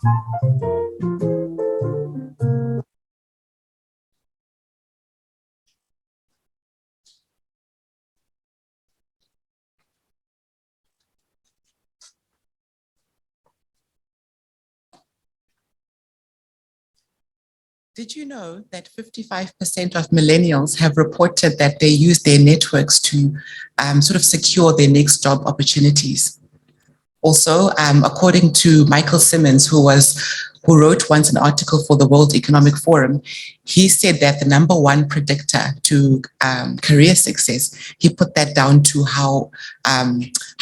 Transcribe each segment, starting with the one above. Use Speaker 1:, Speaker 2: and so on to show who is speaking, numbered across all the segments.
Speaker 1: Did you know that 55% of millennials have reported that they use their networks to sort of secure their next job opportunities? Also, according to Michael Simmons, who wrote once an article for the World Economic Forum, he said that the number one predictor to career success, he put that down to how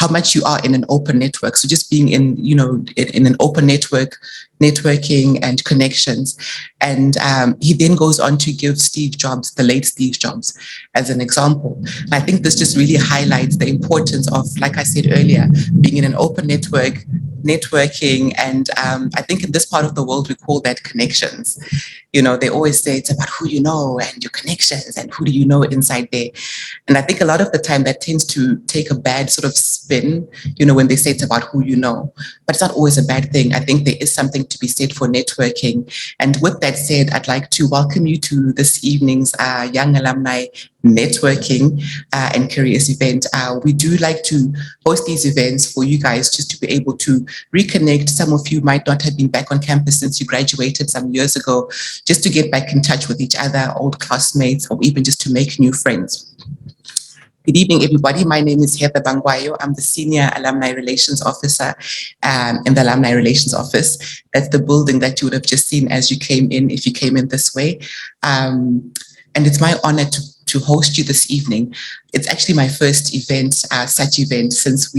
Speaker 1: much you are in an open network. So just being in an open network, networking and connections. And he then goes on to give Steve Jobs, the late Steve Jobs, as an example. And I think this just really highlights the importance of, like I said earlier, being in an open network, networking, and I think in this part of the world we call that connections. They always say it's about who you know and your connections and who do you know inside there. And I think a lot of the time that tends to take a bad sort of spin, when they say it's about who you know, but it's not always a bad thing. I think there is something to be said for networking. And with that said, I'd like to welcome you to this evening's Young Alumni Networking and Careers event. We do like to host these events for you guys just to be able to reconnect. Some of you might not have been back on campus since you graduated some years ago, just to get back in touch with each other, old classmates, or even just to make new friends. Good evening, everybody. My name is Heather Bangwayo. I'm the Senior Alumni Relations Officer in the Alumni Relations Office. That's the building that you would have just seen as you came in, if you came in this way. And it's my honor to host you this evening. It's actually my first event, such event, since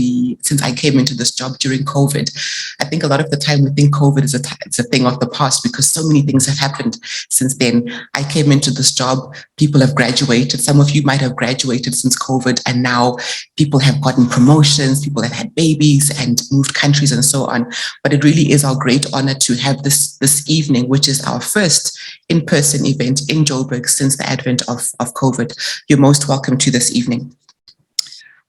Speaker 1: I came into this job during COVID. I think a lot of the time we think COVID is it's a thing of the past because so many things have happened since then. I came into this job, people have graduated. Some of you might have graduated since COVID, and now people have gotten promotions, people have had babies and moved countries and so on. But it really is our great honor to have this evening, which is our first in-person event in Joburg since the advent of COVID. You're most welcome to this evening.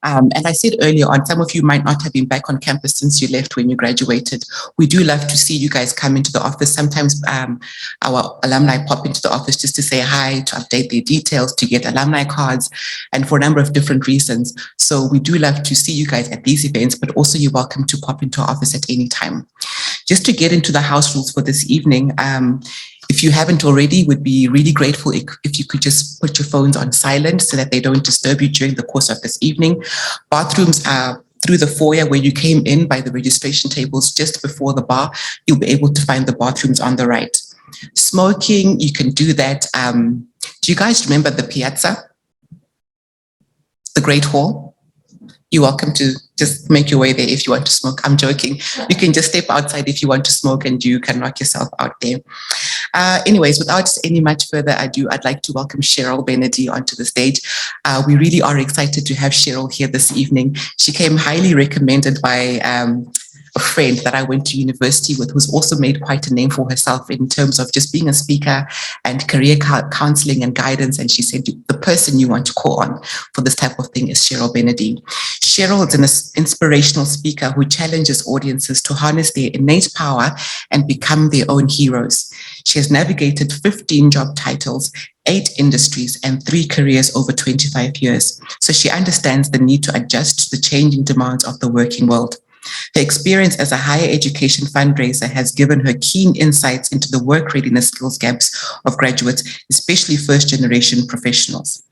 Speaker 1: And I said earlier on, some of you might not have been back on campus since you left when you graduated. We do love to see you guys come into the office. Sometimes our alumni pop into the office just to say hi, to update their details, to get alumni cards, and for a number of different reasons. So we do love to see you guys at these events, but also you're welcome to pop into our office at any time. Just to get into the house rules for this evening, if you haven't already, would be really grateful if you could just put your phones on silent so that they don't disturb you during the course of this evening. Bathrooms are through the foyer where you came in by the registration tables just before the bar. You'll be able to find the bathrooms on the right. Smoking, you can do that. Do you guys remember the piazza? The Great Hall? You're welcome to just make your way there if you want to smoke. I'm joking. You can just step outside if you want to smoke and you can knock yourself out there. Anyways, without any much further ado, I'd like to welcome Cheryl Benadie onto the stage. We really are excited to have Cheryl here this evening. She came highly recommended by a friend that I went to university with, who's also made quite a name for herself in terms of just being a speaker and career counseling and guidance. And she said, the person you want to call on for this type of thing is Cheryl Benadie. Cheryl is an inspirational speaker who challenges audiences to harness their innate power and become their own heroes. She has navigated 15 job titles, 8 industries, and 3 careers over 25 years. So she understands the need to adjust to the changing demands of the working world. Her experience as a higher education fundraiser has given her keen insights into the work readiness skills gaps of graduates, especially first-generation professionals.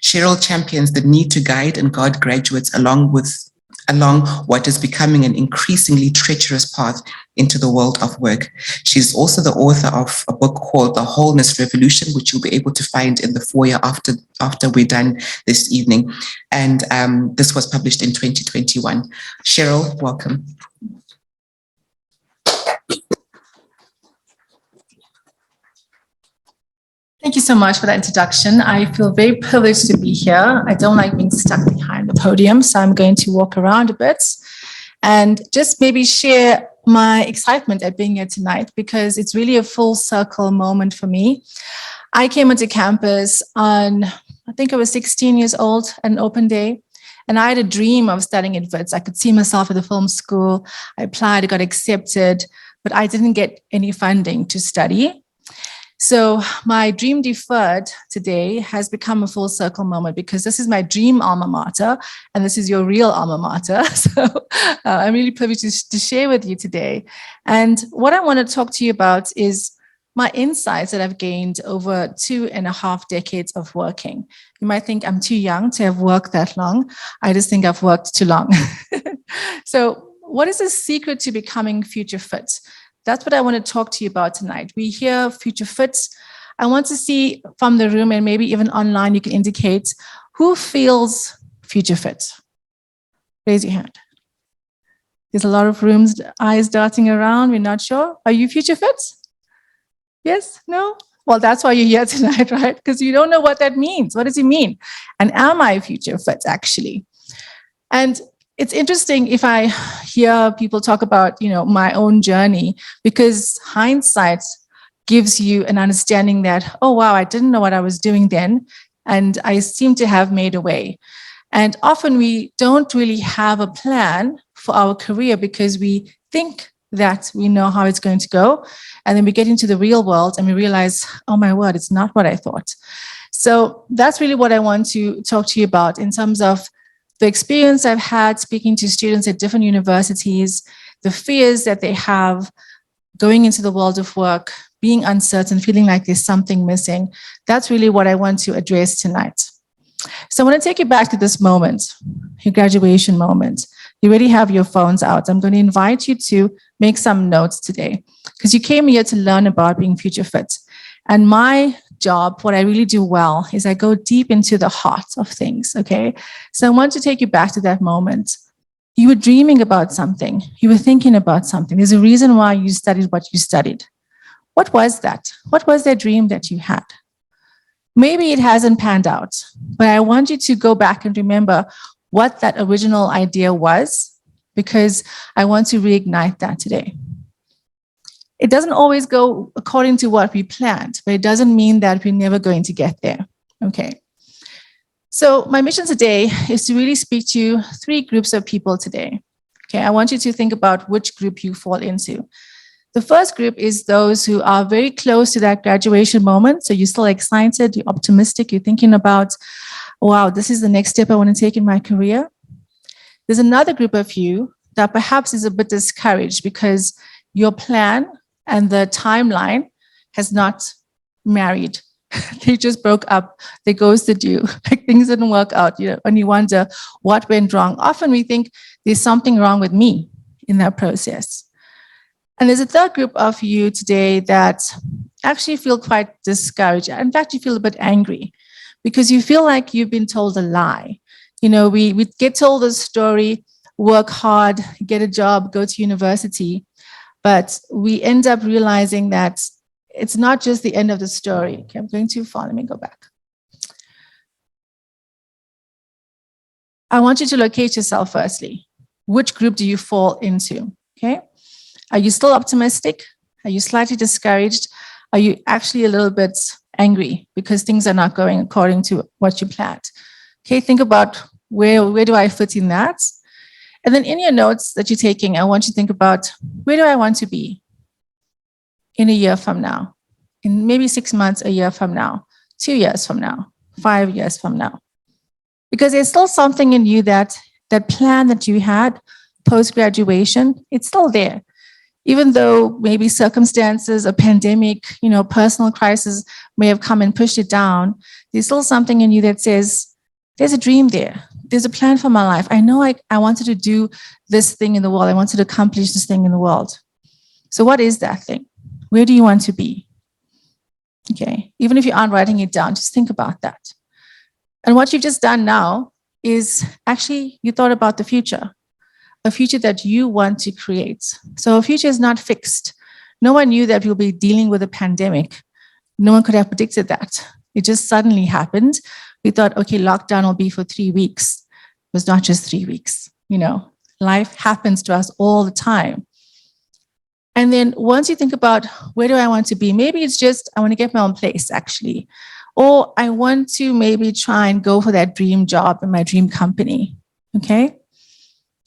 Speaker 1: Cheryl champions the need to guide and guard graduates along what is becoming an increasingly treacherous path into the world of work. She's also the author of a book called The Wholeness Revolution, which you'll be able to find in the foyer after we're done this evening. And this was published in 2021. Cheryl, welcome.
Speaker 2: Thank you so much for that introduction. I feel very privileged to be here. I don't like being stuck behind the podium, so I'm going to walk around a bit and just maybe share my excitement at being here tonight, because it's really a full circle moment for me. I came onto campus on, I think I was 16 years old, an open day, and I had a dream of studying at Wits. I could see myself at the film school. I applied, I got accepted. but I didn't get any funding to study. So my dream deferred today has become a full circle moment, because this is my dream alma mater and this is your real alma mater. So I'm really privileged to share with you today. And what I want to talk to you about is my insights that I've gained over 2.5 decades of working. You might think I'm too young to have worked that long. I just think I've worked too long. So what is the secret to becoming future fit? That's what I want to talk to you about tonight. We hear future fits. I want to see from the room, and maybe even online, you can indicate who feels future fit. Raise your hand. There's a lot of rooms, eyes darting around. We're not sure. Are you future fit? Yes? No? Well, that's why you're here tonight, right? Because you don't know what that means. What does it mean? And am I future fit, actually? And it's interesting if I hear people talk about, my own journey, because hindsight gives you an understanding that, oh, wow, I didn't know what I was doing then, and I seem to have made a way. And often we don't really have a plan for our career because we think that we know how it's going to go. And then we get into the real world and we realize, oh my word, it's not what I thought. So that's really what I want to talk to you about in terms of the experience I've had speaking to students at different universities, the fears that they have going into the world of work, being uncertain, feeling like there's something missing. That's really what I want to address tonight. So I want to take you back to this moment, your graduation moment. You already have your phones out. I'm going to invite you to make some notes today, because you came here to learn about being future fit. And my job, what I really do well, is I go deep into the heart of things, okay? So I want to take you back to that moment. You were dreaming about something. You were thinking about something. There's a reason why you studied what you studied. What was that? What was that dream that you had? Maybe it hasn't panned out, but I want you to go back and remember what that original idea was, because I want to reignite that today. It doesn't always go according to what we planned, but it doesn't mean that we're never going to get there. Okay. So my mission today is to really speak to 3 groups of people today. Okay. I want you to think about which group you fall into. The first group is those who are very close to that graduation moment. So you're still excited, you're optimistic, you're thinking about, wow, this is the next step I want to take in my career. There's another group of you that perhaps is a bit discouraged because your plan and the timeline has not married. They just broke up. They ghosted you. Like things didn't work out. And you wonder what went wrong. Often we think there's something wrong with me in that process. And there's a third group of you today that actually feel quite discouraged. In fact, you feel a bit angry because you feel like you've been told a lie. We get told this story, work hard, get a job, go to university. But we end up realizing that it's not just the end of the story. Okay, I'm going too far. Let me go back. I want you to locate yourself firstly. Which group do you fall into? Okay. Are you still optimistic? Are you slightly discouraged? Are you actually a little bit angry because things are not going according to what you planned? Okay, think about where do I fit in that? And then in your notes that you're taking, I want you to think about, where do I want to be in a year from now? In maybe 6 months, a year from now, 2 years from now, 5 years from now. Because there's still something in you that plan that you had post-graduation, it's still there. Even though maybe circumstances, a pandemic, personal crisis may have come and pushed it down, there's still something in you that says, there's a dream there. There's a plan for my life. I know I wanted to do this thing in the world. I wanted to accomplish this thing in the world. So what is that thing? Where do you want to be? Okay. Even if you aren't writing it down, just think about that. And what you've just done now is actually you thought about the future, a future that you want to create. So a future is not fixed. No one knew that we'll be dealing with a pandemic. No one could have predicted that. It just suddenly happened. We thought, okay, lockdown will be for 3 weeks. It was not just 3 weeks. Life happens to us all the time. And then once you think about, where do I want to be? Maybe it's just, I want to get my own place, actually. Or I want to maybe try and go for that dream job in my dream company. Okay?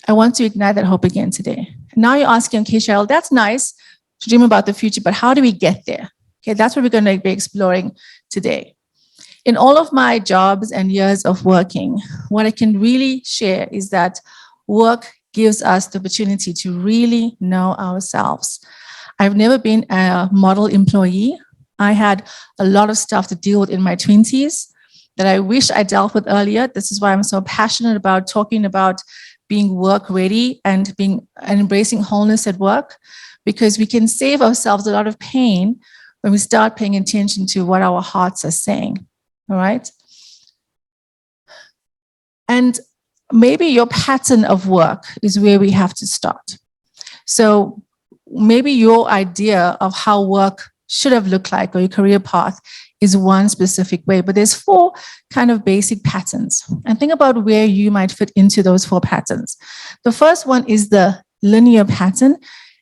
Speaker 2: I want to ignite that hope again today. Now you're asking, okay, Cheryl, that's nice, to dream about the future, but how do we get there? Okay, that's what we're going to be exploring today. In all of my jobs and years of working, what I can really share is that work gives us the opportunity to really know ourselves. I've never been a model employee. I had a lot of stuff to deal with in my 20s that I wish I dealt with earlier. This is why I'm so passionate about talking about being work ready and embracing wholeness at work, because we can save ourselves a lot of pain when we start paying attention to what our hearts are saying. All right. And maybe your pattern of work is where we have to start. So maybe your idea of how work should have looked like, or your career path, is one specific way, but there's 4 kind of basic patterns. And think about where you might fit into those 4 patterns. The first one is the linear pattern.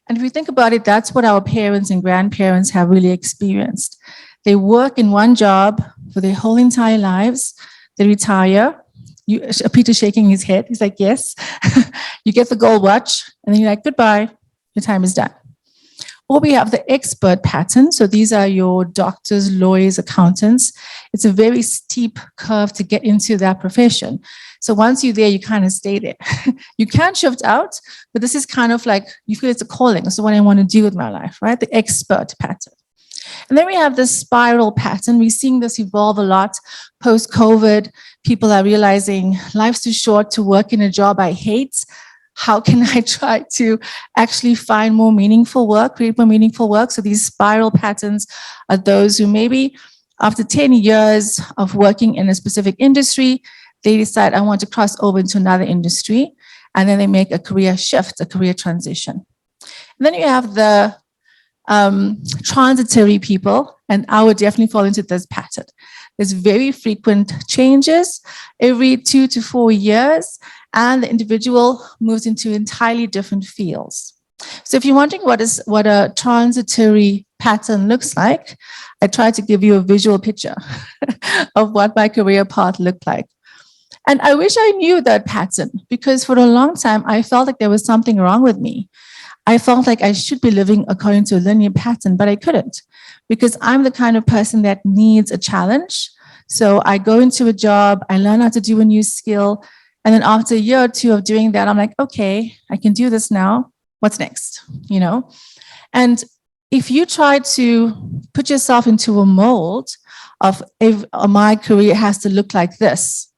Speaker 2: And if you think about it, that's what our parents and grandparents have really experienced. They work in one job for their whole entire lives. They retire. Peter's shaking his head. He's like, yes. You get the gold watch, and then you're like, goodbye. Your time is done. Or we have the expert pattern. So these are your doctors, lawyers, accountants. It's a very steep curve to get into that profession. So once you're there, you kind of stay there. You can't shift out, but this is kind of like, you feel it's a calling. This is what I want to do with my life, right? The expert pattern. And then we have this spiral pattern. We're seeing this evolve a lot post-COVID. People are realizing life's too short to work in a job I hate. How can I try to actually find more meaningful work, create more meaningful work? So these spiral patterns are those who maybe after 10 years of working in a specific industry, they decide, I want to cross over into another industry. And then they make a career shift, a career transition. And then you have the transitory people, and I would definitely fall into this pattern. There's very frequent changes every 2 to 4 years, and the individual moves into entirely different fields. So if you're wondering what a transitory pattern looks like, I tried to give you a visual picture of what my career path looked like. And I wish I knew that pattern, because for a long time, I felt like there was something wrong with me. I felt like I should be living according to a linear pattern, but I couldn't, because I'm the kind of person that needs a challenge. So I go into a job, I learn how to do a new skill. And then after a year or 2 of doing that, I'm like, okay, I can do this now. What's next? You know? And if you try to put yourself into a mold of if my career has to look like this,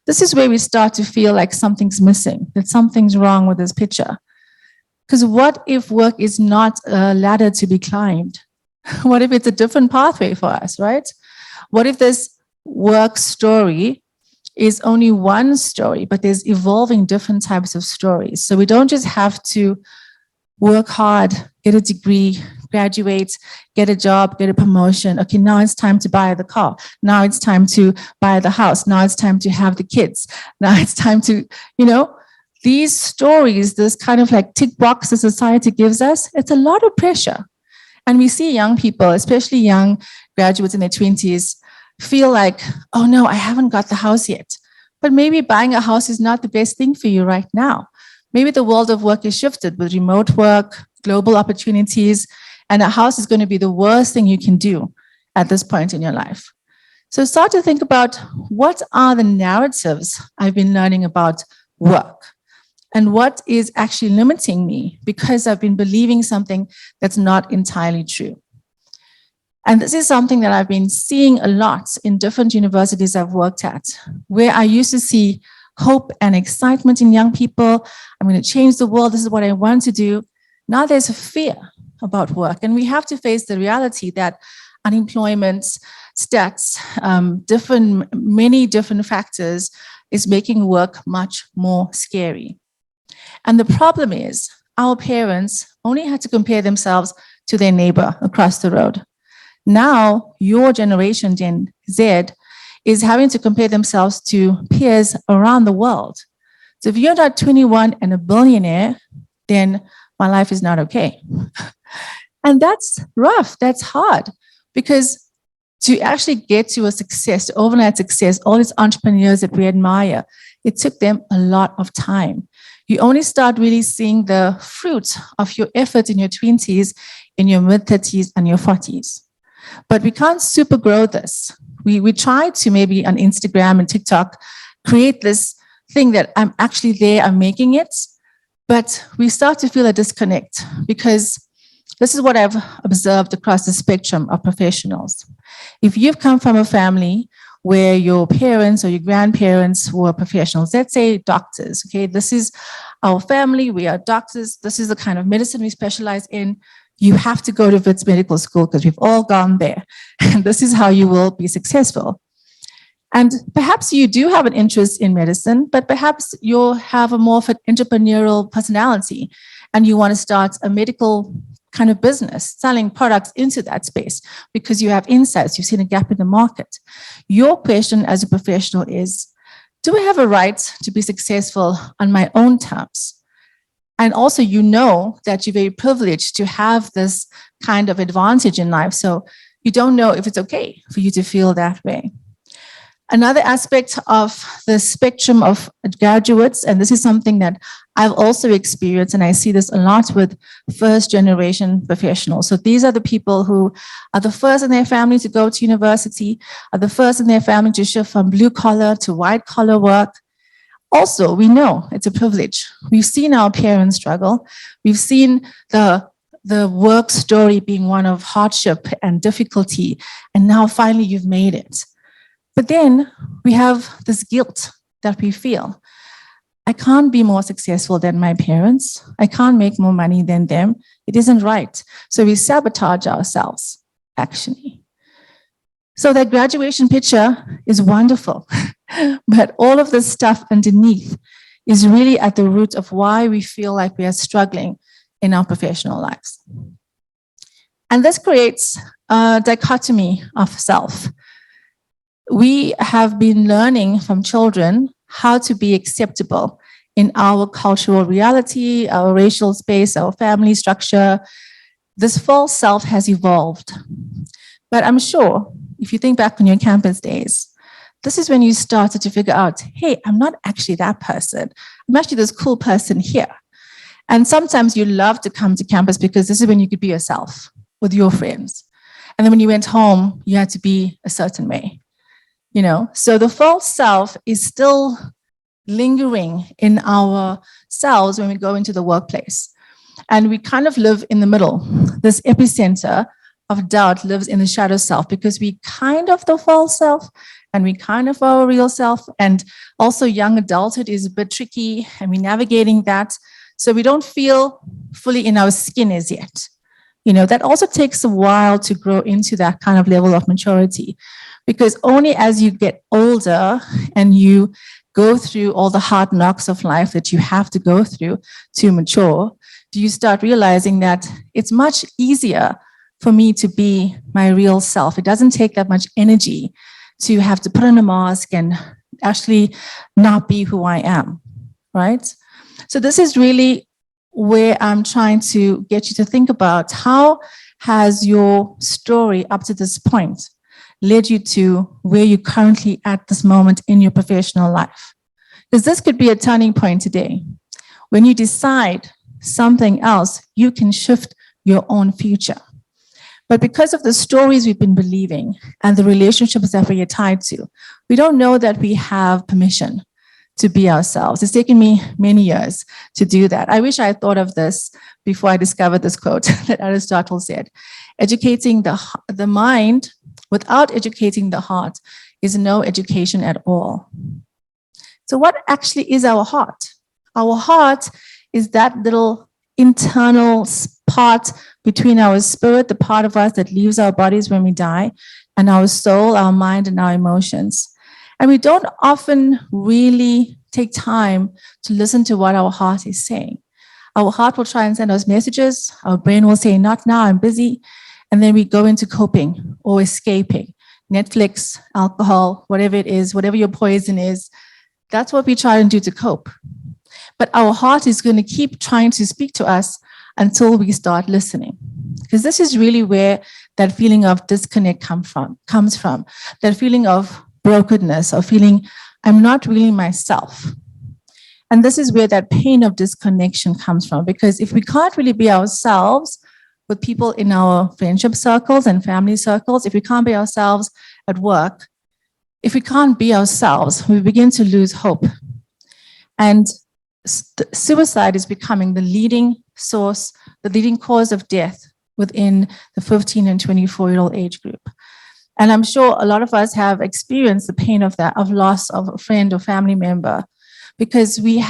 Speaker 2: this is where we start to feel like something's missing, that something's wrong with this picture. Because what if work is not a ladder to be climbed? What if it's a different pathway for us, right? What if this work story is only one story, but there's evolving different types of stories? So we don't just have to work hard, get a degree, graduate, get a job, get a promotion. Okay, now it's time to buy the car. Now it's time to buy the house. Now it's time to have the kids. Now it's time to, these stories, this kind of like tick box the society gives us, it's a lot of pressure. And we see young people, especially young graduates in their 20s, feel like, oh no, I haven't got the house yet. But maybe buying a house is not the best thing for you right now. Maybe the world of work is shifted with remote work, global opportunities, and a house is going to be the worst thing you can do at this point in your life. So start to think about, what are the narratives I've been learning about work? And what is actually limiting me because I've been believing something that's not entirely true. And this is something that I've been seeing a lot in different universities I've worked at, where I used to see hope and excitement in young people. I'm going to change the world. This is what I want to do. Now there's a fear about work. And we have to face the reality that unemployment, stats, many different factors is making work much more scary. And the problem is our parents only had to compare themselves to their neighbor across the road. Now your generation, Gen Z, is having to compare themselves to peers around the world. So if you're not 21 and a billionaire, then my life is not okay. And that's rough, that's hard, because to actually get to a success, to overnight success, all these entrepreneurs that we admire, it took them a lot of time. You only start really seeing the fruit of your effort in your 20s, in your mid-30s, and your 40s. But we can't super grow this. We try to maybe on Instagram and TikTok create this thing that I'm actually there, I'm making it, but we start to feel a disconnect because this is what I've observed across the spectrum of professionals. If you've come from a family where your parents or your grandparents were professionals, let's say doctors, okay, this is our family, we are doctors, this is the kind of medicine we specialize in, you have to go to Wits Medical School because we've all gone there. And this is how you will be successful. And perhaps you do have an interest in medicine, but perhaps you'll have a more of an entrepreneurial personality and you want to start a medical kind of business, selling products into that space because you have insights, you've seen a gap in the market. Your question as a professional is, do I have a right to be successful on my own terms? And also, you know that you're very privileged to have this kind of advantage in life. So you don't know if it's okay for you to feel that way. Another aspect of the spectrum of graduates, and this is something that I've also experienced, and I see this a lot with first generation professionals. So these are the people who are the first in their family to go to university, are the first in their family to shift from blue collar to white collar work. Also, we know it's a privilege. We've seen our parents struggle. We've seen the work story being one of hardship and difficulty, and now finally you've made it. But then we have this guilt that we feel. I can't be more successful than my parents. I can't make more money than them. It isn't right. So we sabotage ourselves, actually. So that graduation picture is wonderful, but all of this stuff underneath is really at the root of why we feel like we are struggling in our professional lives. And this creates a dichotomy of self. We have been learning from children how to be acceptable in our cultural reality, our racial space, our family structure. This false self has evolved. But I'm sure if you think back on your campus days, this is when you started to figure out, hey, I'm not actually that person. I'm actually this cool person here. And sometimes you love to come to campus because this is when you could be yourself with your friends. And then when you went home, you had to be a certain way. You know, so the false self is still lingering in our selves when we go into the workplace. And we kind of live in the middle. This epicenter of doubt lives in the shadow self because we kind of the false self and we kind of our real self. And also young adulthood is a bit tricky and we're navigating that. So we don't feel fully in our skin as yet. You know, that also takes a while to grow into that kind of level of maturity. Because only as you get older and you go through all the hard knocks of life that you have to go through to mature, do you start realizing that it's much easier for me to be my real self. It doesn't take that much energy to have to put on a mask and actually not be who I am, right? So this is really where I'm trying to get you to think about how has your story up to this point led you to where you're currently at this moment in your professional life. Because this could be a turning point today. When you decide something else, you can shift your own future. But because of the stories we've been believing and the relationships that we are tied to, we don't know that we have permission to be ourselves. It's taken me many years to do that. I wish I had thought of this before I discovered this quote that Aristotle said. Educating the mind without educating the heart is no education at all. So what actually is our heart? Our heart is that little internal part between our spirit, the part of us that leaves our bodies when we die, and our soul, our mind, and our emotions. And we don't often really take time to listen to what our heart is saying. Our heart will try and send us messages. Our brain will say, not now, I'm busy. And then we go into coping or escaping. Netflix, alcohol, whatever it is, whatever your poison is, that's what we try and do to cope. But our heart is going to keep trying to speak to us until we start listening. Because this is really where that feeling of disconnect comes from. That feeling of brokenness or feeling I'm not really myself. And this is where that pain of disconnection comes from, because if we can't really be ourselves with people in our friendship circles and family circles, if we can't be ourselves at work, if we can't be ourselves, we begin to lose hope. And suicide is becoming the leading source, the leading cause of death within the 15 and 24-year-old age group. And I'm sure a lot of us have experienced the pain of that, of loss of a friend or family member, because we're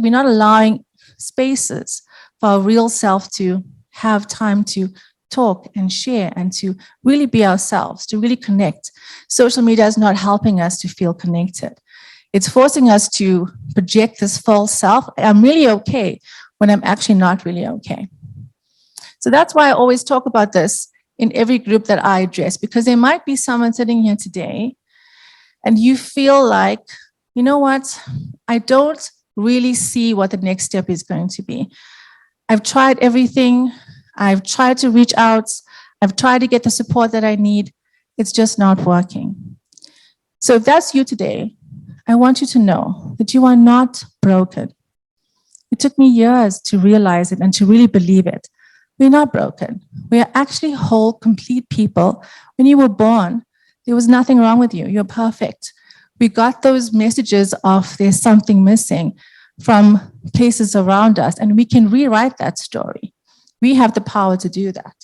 Speaker 2: not allowing spaces for our real self to have time to talk and share and to really be ourselves, to really connect. Social media is not helping us to feel connected. It's forcing us to project this false self. I'm really okay when I'm actually not really okay. So that's why I always talk about this in every group that I address, because there might be someone sitting here today and you feel like, you know what, I don't really see what the next step is going to be. I've tried everything. I've tried to reach out. I've tried to get the support that I need. It's just not working. So if that's you today, I want you to know that you are not broken. It took me years to realize it and to really believe it. We're not broken. We are actually whole, complete people. When you were born, there was nothing wrong with you. You're perfect. We got those messages of there's something missing from places around us, and we can rewrite that story. We have the power to do that.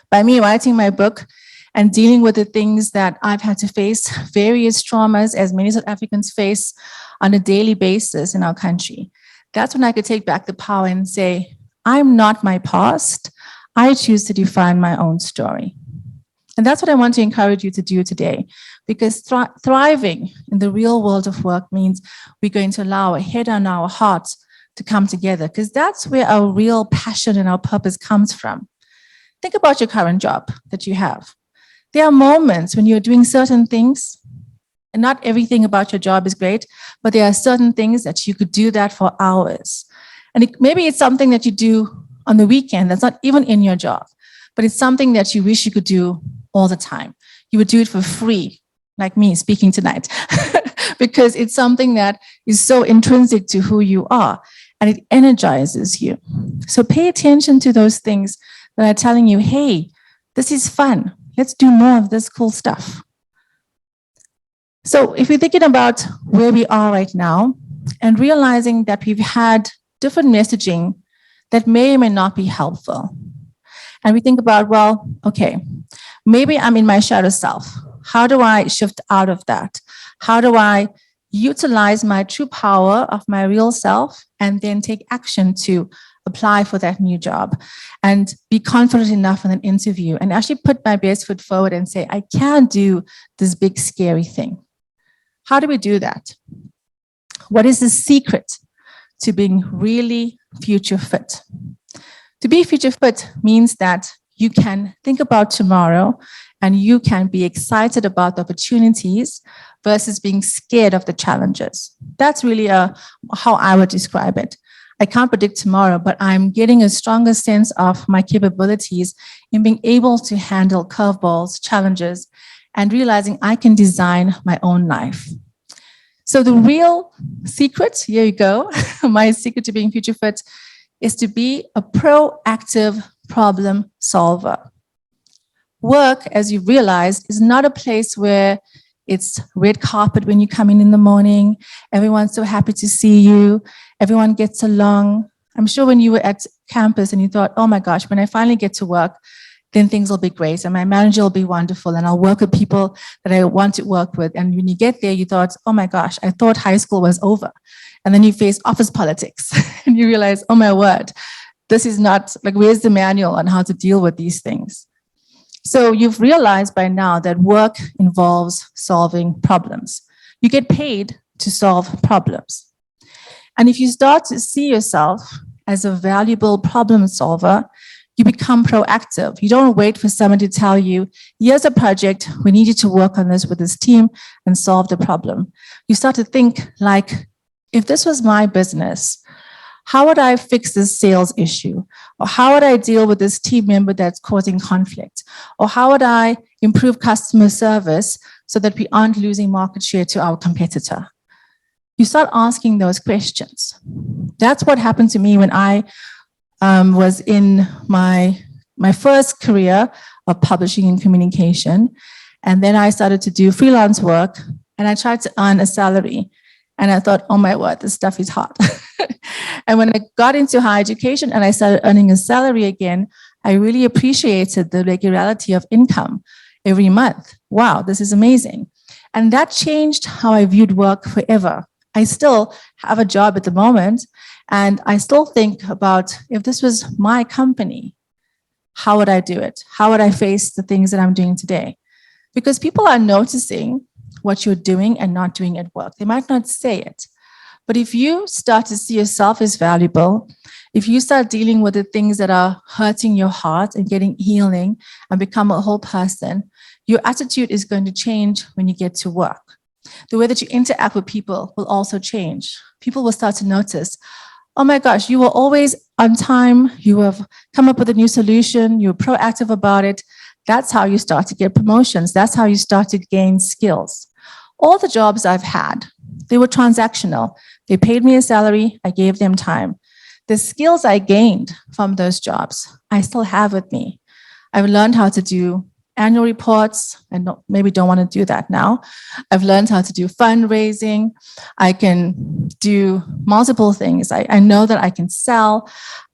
Speaker 2: By me writing my book and dealing with the things that I've had to face, various traumas, as many South Africans face on a daily basis in our country, that's when I could take back the power and say, I'm not my past. I choose to define my own story. And that's what I want to encourage you to do today, because thriving in the real world of work means we're going to allow our head and our heart to come together, because that's where our real passion and our purpose comes from. Think about your current job that you have. There are moments when you're doing certain things, and not everything about your job is great, but there are certain things that you could do that for hours. And maybe it's something that you do on the weekend that's not even in your job, but it's something that you wish you could do all the time. You would do it for free, like me speaking tonight, because it's something that is so intrinsic to who you are and it energizes you. So pay attention to those things that are telling you, hey, this is fun. Let's do more of this cool stuff. So if you're thinking about where we are right now and realizing that we've had different messaging that may or may not be helpful, and we think about, well, okay, maybe I'm in my shadow self. How do I shift out of that? How do I utilize my true power of my real self and then take action to apply for that new job and be confident enough in an interview and actually put my best foot forward and say, I can do this big, scary thing. How do we do that? What is the secret to being really future fit? To be future fit means that you can think about tomorrow and you can be excited about the opportunities versus being scared of the challenges. That's really how I would describe it. I can't predict tomorrow, but I'm getting a stronger sense of my capabilities in being able to handle curveballs, challenges, and realizing I can design my own life. So the real secret, here you go, my secret to being future fit is to be a proactive problem solver. Work, as you've realized, is not a place where it's red carpet when you come in the morning. Everyone's so happy to see you. Everyone gets along. I'm sure when you were at campus and you thought, oh my gosh, when I finally get to work, then things will be great and my manager will be wonderful and I'll work with people that I want to work with. And when you get there, you thought, oh my gosh, I thought high school was over. And then you face office politics and you realize, oh my word, this is not, like, where's the manual on how to deal with these things? So you've realized by now that work involves solving problems. You get paid to solve problems. And if you start to see yourself as a valuable problem solver, you become proactive. You don't wait for someone to tell you, here's a project, we need you to work on this with this team and solve the problem. You start to think like, if this was my business, how would I fix this sales issue? Or how would I deal with this team member that's causing conflict? Or how would I improve customer service so that we aren't losing market share to our competitor? you start asking those questions. That's what happened to me when I was in my first career of publishing and communication. And then I started to do freelance work, and I tried to earn a salary. And I thought, oh my word, this stuff is hot. And when I got into higher education and I started earning a salary again, I really appreciated the regularity of income every month. Wow, this is amazing. And that changed how I viewed work forever. I still have a job at the moment, and I still think about, if this was my company, how would I do it? How would I face the things that I'm doing today? Because people are noticing what you're doing and not doing at work. They might not say it, but if you start to see yourself as valuable, if you start dealing with the things that are hurting your heart and getting healing and become a whole person, your attitude is going to change when you get to work. The way that you interact with people will also change. People will start to notice, oh my gosh, you were always on time. You have come up with a new solution. You're proactive about it. That's how you start to get promotions. That's how you start to gain skills. All the jobs I've had, they were transactional. They paid me a salary. I gave them time. The skills I gained from those jobs, I still have with me. I've learned how to do annual reports. I maybe don't want to do that now. I've learned how to do fundraising. I can do multiple things. I know that I can sell.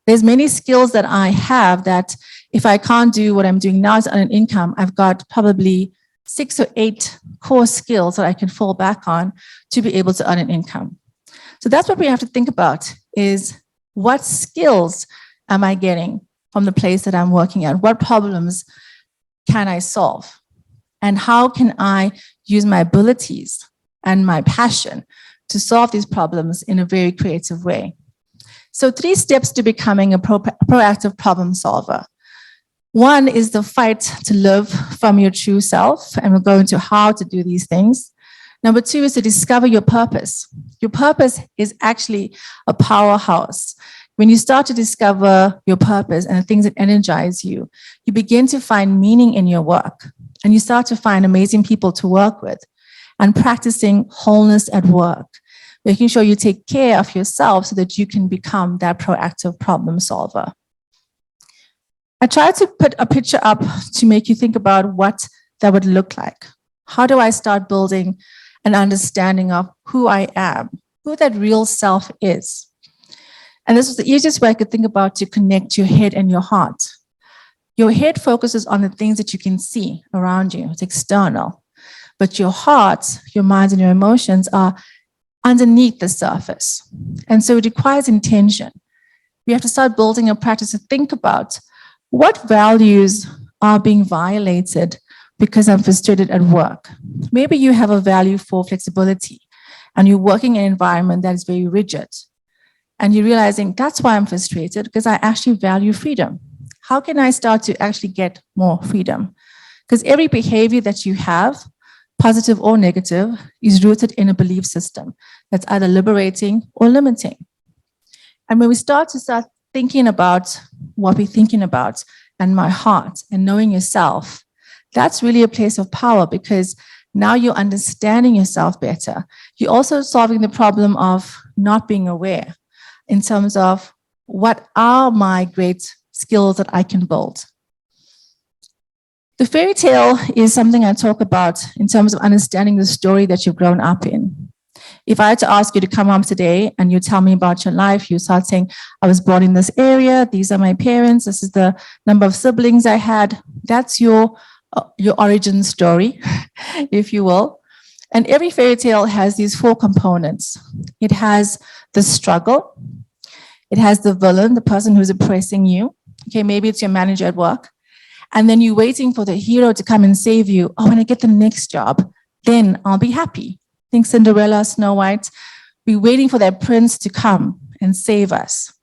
Speaker 2: There's many skills that I have that if I can't do what I'm doing now as an income, I've got probably 6 or 8 core skills that I can fall back on to be able to earn an income. So that's what we have to think about, is what skills am I getting from the place that I'm working at? What problems can I solve? And how can I use my abilities and my passion to solve these problems in a very creative way? So 3 steps to becoming a proactive problem solver. 1 is the fight to live from your true self, and we'll go into how to do these things. Number 2 is to discover your purpose. Your purpose is actually a powerhouse. When you start to discover your purpose and the things that energize you, you begin to find meaning in your work, and you start to find amazing people to work with, and practicing wholeness at work, making sure you take care of yourself so that you can become that proactive problem solver. I tried to put a picture up to make you think about what that would look like. How do I start building an understanding of who I am, who that real self is? And this was the easiest way I could think about to connect your head and your heart. Your head focuses on the things that you can see around you. It's external. But your heart, your mind, and your emotions are underneath the surface. And so it requires intention. You have to start building a practice to think about what values are being violated because I'm frustrated at work. Maybe you have a value for flexibility and you're working in an environment that is very rigid. And you're realizing that's why I'm frustrated, because I actually value freedom. How can I start to actually get more freedom? Because every behavior that you have, positive or negative, is rooted in a belief system that's either liberating or limiting. And when we start thinking about what we're thinking about and my heart and knowing yourself, that's really a place of power, because now you're understanding yourself better. You're also solving the problem of not being aware in terms of what are my great skills that I can build. The fairy tale is something I talk about in terms of understanding the story that you've grown up in. If I had to ask you to come up today and you tell me about your life, you start saying, I was born in this area, these are my parents, this is the number of siblings I had. That's your origin story, if you will. And every fairy tale has these 4 components. It has the struggle. It has the villain, the person who's oppressing you. Okay, maybe it's your manager at work. And then you're waiting for the hero to come and save you. Oh, when I get the next job, then I'll be happy. Think Cinderella, Snow White. We're waiting for that prince to come and save us.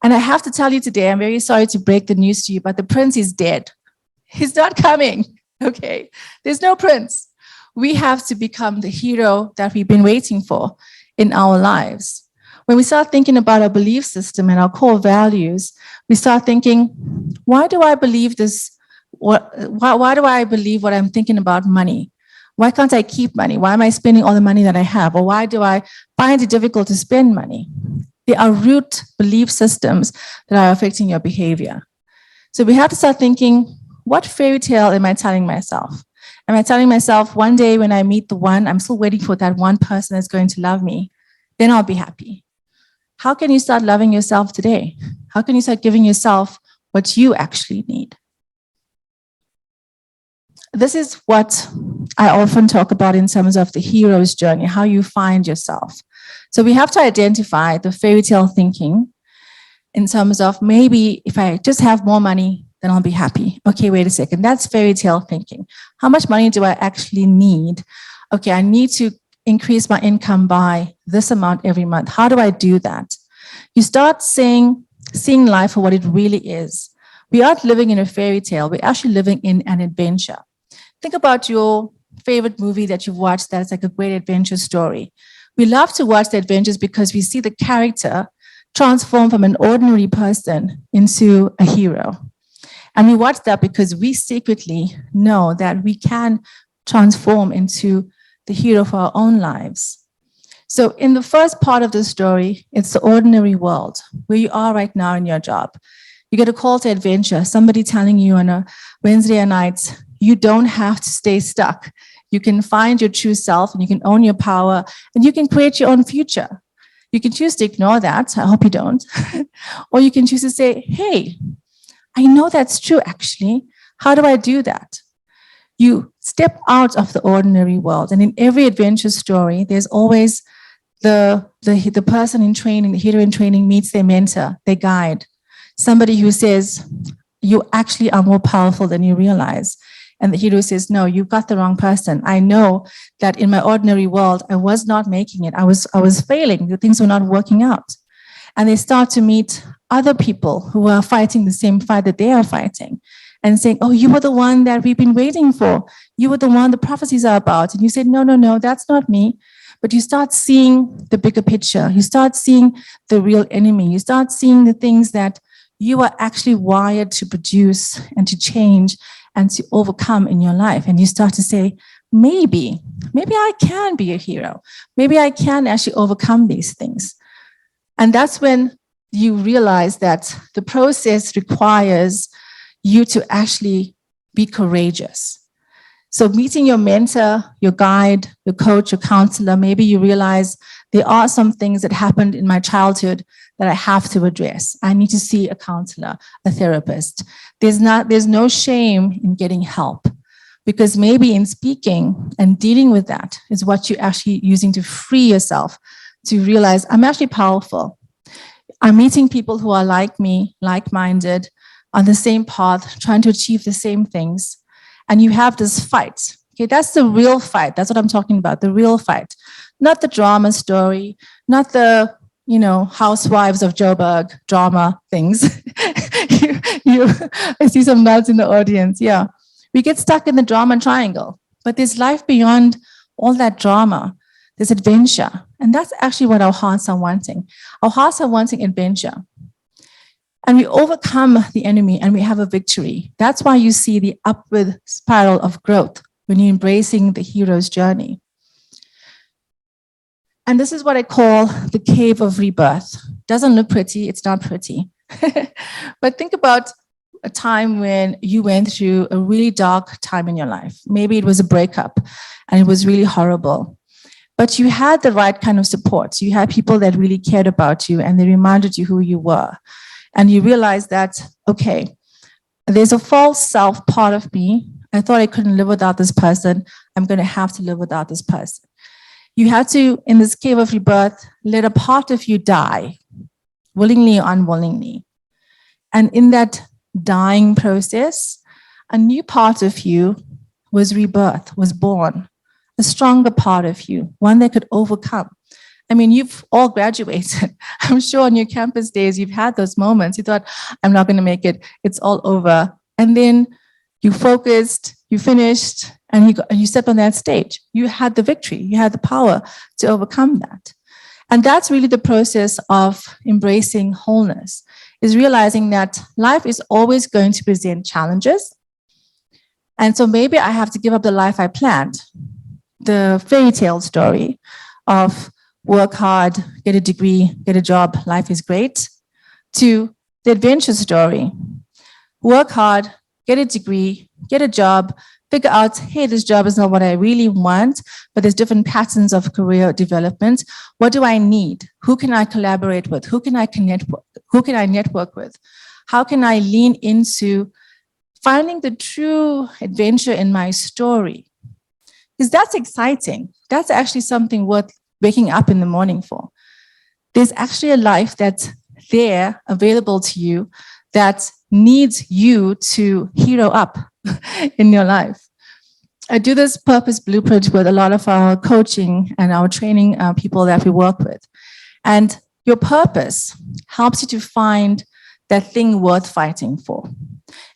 Speaker 2: And I have to tell you today, I'm very sorry to break the news to you, but the prince is dead. He's not coming, okay? There's no prince. We have to become the hero that we've been waiting for in our lives. When we start thinking about our belief system and our core values, we start thinking, why do I believe this? Why do I believe what I'm thinking about money? Why can't I keep money? Why am I spending all the money that I have? Or why do I find it difficult to spend money? There are root belief systems that are affecting your behavior. So we have to start thinking, what fairy tale am I telling myself? Am I telling myself one day when I meet the one, I'm still waiting for that one person that's going to love me, then I'll be happy? How can you start loving yourself today? How can you start giving yourself what you actually need? This is what I often talk about in terms of the hero's journey, how you find yourself. So we have to identify the fairy tale thinking in terms of maybe if I just have more money, then I'll be happy. Okay, wait a second. That's fairy tale thinking. How much money do I actually need? Okay, I need to increase my income by this amount every month. How do I do that? You start seeing life for what it really is. We aren't living in a fairy tale. We're actually living in an adventure. Think about your favorite movie that you've watched that's like a great adventure story. We love to watch the adventures because we see the character transform from an ordinary person into a hero. And we watch that because we secretly know that we can transform into the hero for our own lives. So in the first part of the story, it's the ordinary world where you are right now in your job. You get a call to adventure, somebody telling you on a Wednesday night, you don't have to stay stuck. You can find your true self and you can own your power and you can create your own future. You can choose to ignore that. I hope you don't. Or you can choose to say, hey, I know that's true, actually. How do I do that? You step out of the ordinary world. And in every adventure story, there's always the person in training, the hero in training meets their mentor, their guide, somebody who says, you actually are more powerful than you realize. And the hero says, no, you've got the wrong person. I know that in my ordinary world, I was not making it. I was failing. The things were not working out. And they start to meet other people who are fighting the same fight that they are fighting and saying, oh, you were the one that we've been waiting for. You were the one the prophecies are about. And you said, no, that's not me. But you start seeing the bigger picture. You start seeing the real enemy. You start seeing the things that you are actually wired to produce and to change and to overcome in your life. And you start to say, maybe I can be a hero. Maybe I can actually overcome these things. And that's when you realize that the process requires you to actually be courageous. So meeting your mentor, your guide, your coach, your counselor, maybe you realize there are some things that happened in my childhood that I have to address. I need to see a counselor, a therapist. There's no shame in getting help, because maybe in speaking and dealing with that is what you're actually using to free yourself, to realize I'm actually powerful. I'm meeting people who are like me, like-minded, on the same path, trying to achieve the same things. And you have this fight. Okay, that's the real fight. That's what I'm talking about, the real fight. Not the drama story, not the, Housewives of Joburg drama things. I see some nods in the audience. Yeah, we get stuck in the drama triangle, but there's life beyond all that drama. There's adventure. And that's actually what our hearts are wanting. Our hearts are wanting adventure. And we overcome the enemy and we have a victory. That's why you see the upward spiral of growth when you're embracing the hero's journey. And this is what I call the cave of rebirth. Doesn't look pretty, it's not pretty. But think about a time when you went through a really dark time in your life. Maybe it was a breakup and it was really horrible. But you had the right kind of support. You had people that really cared about you and they reminded you who you were. And you realize that, okay, there's a false self part of me. I thought I couldn't live without this person. I'm going to have to live without this person. You had to, in this cave of rebirth, let a part of you die, willingly or unwillingly. And in that dying process, a new part of you was rebirth, was born, a stronger part of you, one that could overcome. I mean, you've all graduated. I'm sure on your campus days, you've had those moments. You thought, I'm not going to make it. It's all over. And then you focused, you finished, and you stepped on that stage. You had the victory. You had the power to overcome that. And that's really the process of embracing wholeness, is realizing that life is always going to present challenges. And so maybe I have to give up the life I planned. the fairy tale story of work hard, get a degree, get a job, life is great, to the adventure story. Work hard, get a degree, get a job, figure out, hey, this job is not what I really want, but there's different patterns of career development. What do I need? Who can I collaborate with? Who can I network with? How can I lean into finding the true adventure in my story? Because that's exciting. That's actually something worth waking up in the morning for. There's actually a life that's there, available to you, that needs you to hero up in your life. I do this purpose blueprint with a lot of our coaching and our training people that we work with. And your purpose helps you to find that thing worth fighting for.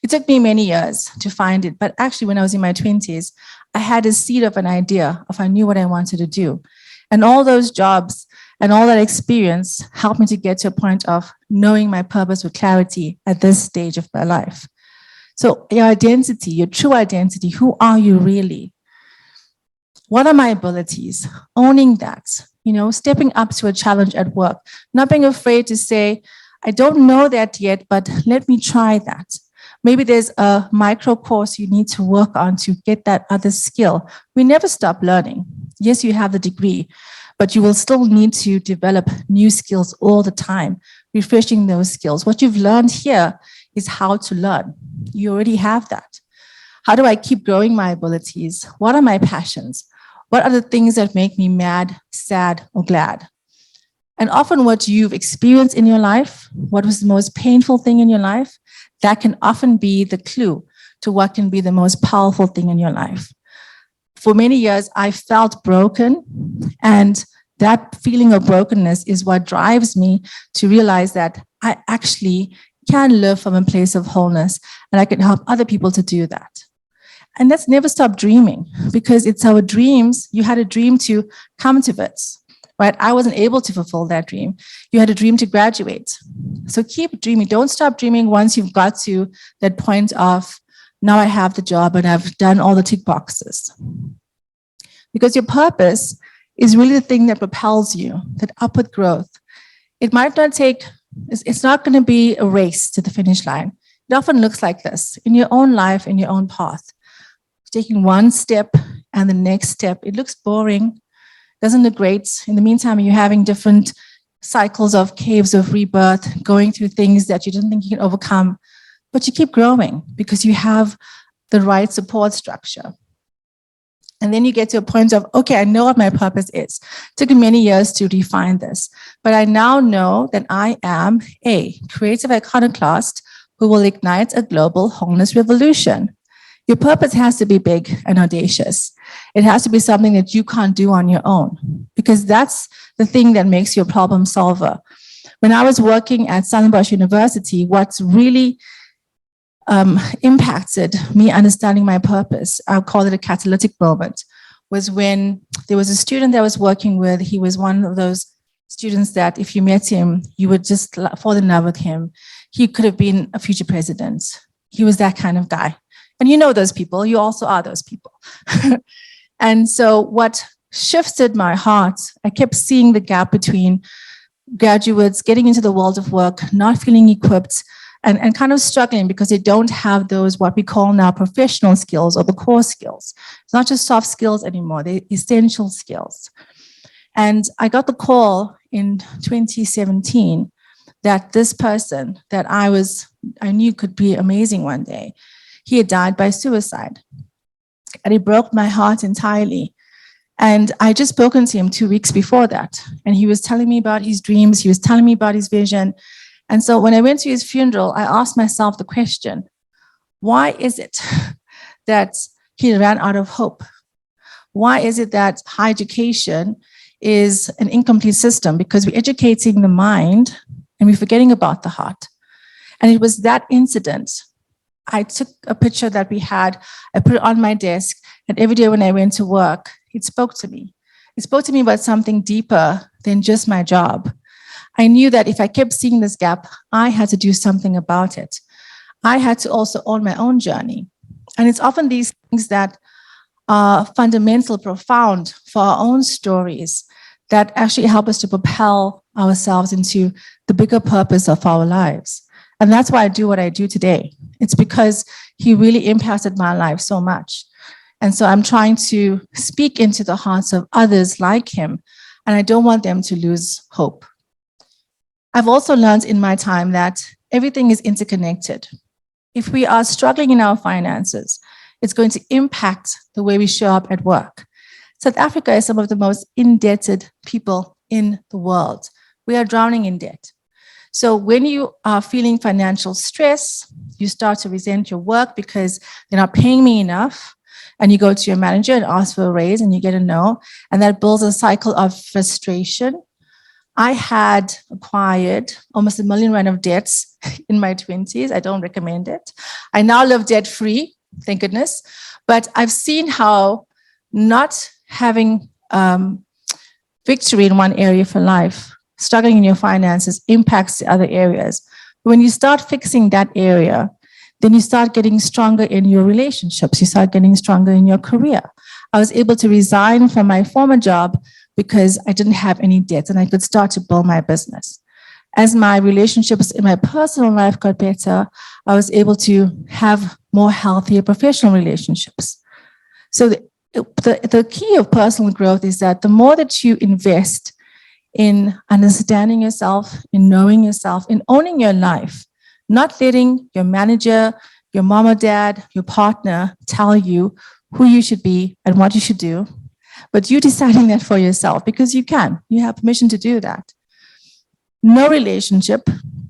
Speaker 2: It took me many years to find it, but actually when I was in my 20s, I had a seed of an idea of I knew what I wanted to do. And all those jobs and all that experience helped me to get to a point of knowing my purpose with clarity at this stage of my life. So your identity, your true identity, who are you really? What are my abilities? Owning that, stepping up to a challenge at work, not being afraid to say, I don't know that yet, but let me try that. Maybe there's a micro course you need to work on to get that other skill. We never stop learning. Yes, you have the degree, but you will still need to develop new skills all the time, refreshing those skills. What you've learned here is how to learn. You already have that. How do I keep growing my abilities? What are my passions? What are the things that make me mad, sad, or glad? And often what you've experienced in your life, what was the most painful thing in your life, that can often be the clue to what can be the most powerful thing in your life. For many years, I felt broken, and that feeling of brokenness is what drives me to realize that I actually can live from a place of wholeness, and I can help other people to do that. And let's never stop dreaming, because it's our dreams. You had a dream to come to Wits, right? I wasn't able to fulfill that dream. You had a dream to graduate. So keep dreaming. Don't stop dreaming once you've got to that point of, now I have the job and I've done all the tick boxes. Because your purpose is really the thing that propels you, that upward growth. It might not take, it's not going to be a race to the finish line. It often looks like this in your own life, in your own path. Taking one step and the next step. It looks boring, doesn't look great. In the meantime, you're having different cycles of caves of rebirth, going through things that you didn't think you can overcome, but you keep growing because you have the right support structure. And then you get to a point of, okay, I know what my purpose is. It took many years to define this, but I now know that I am a creative iconoclast who will ignite a global wholeness revolution. Your purpose has to be big and audacious. It has to be something that you can't do on your own, because that's the thing that makes you a problem solver. When I was working at Stellenbosch University, what's really impacted me understanding my purpose, I'll call it a catalytic moment, was when there was a student that I was working with. He was one of those students that if you met him, you would just fall in love with him. He could have been a future president. He was that kind of guy. And you know those people, you also are those people. And so what shifted my heart, I kept seeing the gap between graduates getting into the world of work, not feeling equipped, and kind of struggling because they don't have those, what we call now professional skills or the core skills. It's not just soft skills anymore, they're essential skills. And I got the call in 2017 that this person that I knew could be amazing one day, he had died by suicide. And it broke my heart entirely. And I just spoken to him 2 weeks before that. And he was telling me about his dreams. He was telling me about his vision. And so when I went to his funeral, I asked myself the question, why is it that he ran out of hope? Why is it that higher education is an incomplete system? Because we're educating the mind and we're forgetting about the heart. And it was that incident. I took a picture that we had, I put it on my desk, and every day when I went to work, it spoke to me. It spoke to me about something deeper than just my job. I knew that if I kept seeing this gap, I had to do something about it. I had to also own my own journey. And it's often these things that are fundamental, profound for our own stories that actually help us to propel ourselves into the bigger purpose of our lives. And that's why I do what I do today. It's because he really impacted my life so much. And so I'm trying to speak into the hearts of others like him, and I don't want them to lose hope. I've also learned in my time that everything is interconnected. If we are struggling in our finances, it's going to impact the way we show up at work. South Africa is some of the most indebted people in the world. We are drowning in debt. So when you are feeling financial stress, you start to resent your work because they're not paying me enough. And you go to your manager and ask for a raise and you get a no. And that builds a cycle of frustration. I had acquired almost R1 million of debts in my 20s. I don't recommend it. I now live debt-free, thank goodness. But I've seen how not having victory in one area for life, struggling in your finances, impacts the other areas. When you start fixing that area, then you start getting stronger in your relationships. You start getting stronger in your career. I was able to resign from my former job because I didn't have any debts and I could start to build my business. As my relationships in my personal life got better, I was able to have more healthier professional relationships. So the key of personal growth is that the more that you invest in understanding yourself, in knowing yourself, in owning your life, not letting your manager, your mom or dad, your partner tell you who you should be and what you should do, but you deciding that for yourself because you can. You have permission to do that. No relationship,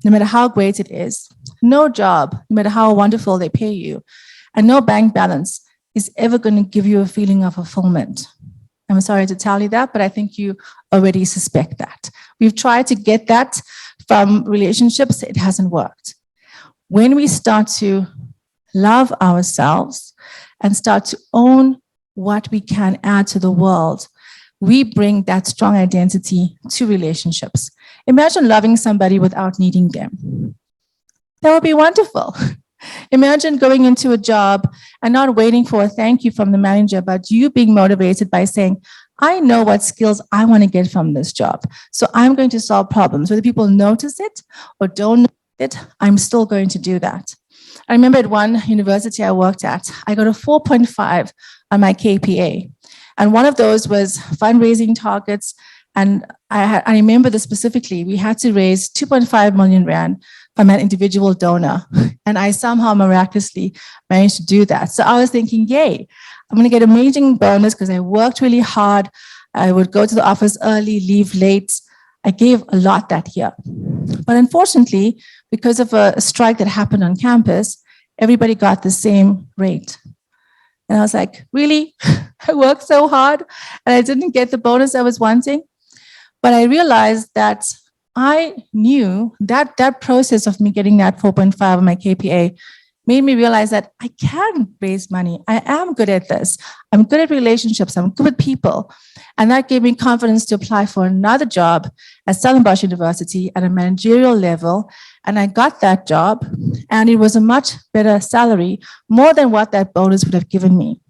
Speaker 2: no matter how great it is, no job, no matter how wonderful they pay you, and no bank balance is ever going to give you a feeling of fulfillment. I'm sorry to tell you that, but I think you already suspect that. We've tried to get that from relationships, it hasn't worked. When we start to love ourselves and start to own what we can add to the world, we bring that strong identity to relationships. Imagine loving somebody without needing them. That would be wonderful. Imagine going into a job and not waiting for a thank you from the manager, but you being motivated by saying, I know what skills I want to get from this job. So I'm going to solve problems. Whether people notice it or don't notice it, I'm still going to do that. I remember at one university I worked at, I got a 4.5 on my KPA. And one of those was fundraising targets. And I remember this specifically. We had to raise 2.5 million rand from an individual donor. And I somehow miraculously managed to do that. So I was thinking, yay, I'm going to get an amazing bonus because I worked really hard. I would go to the office early, leave late. I gave a lot that year. But unfortunately, because of a strike that happened on campus, everybody got the same rate. And I was like, really? I worked so hard and I didn't get the bonus I was wanting. But I realized that I knew that that process of me getting that 4.5 on my KPA made me realize that I can raise money. I am good at this. I'm good at relationships. I'm good with people. And that gave me confidence to apply for another job at Stellenbosch University at a managerial level. And I got that job, and it was a much better salary, more than what that bonus would have given me.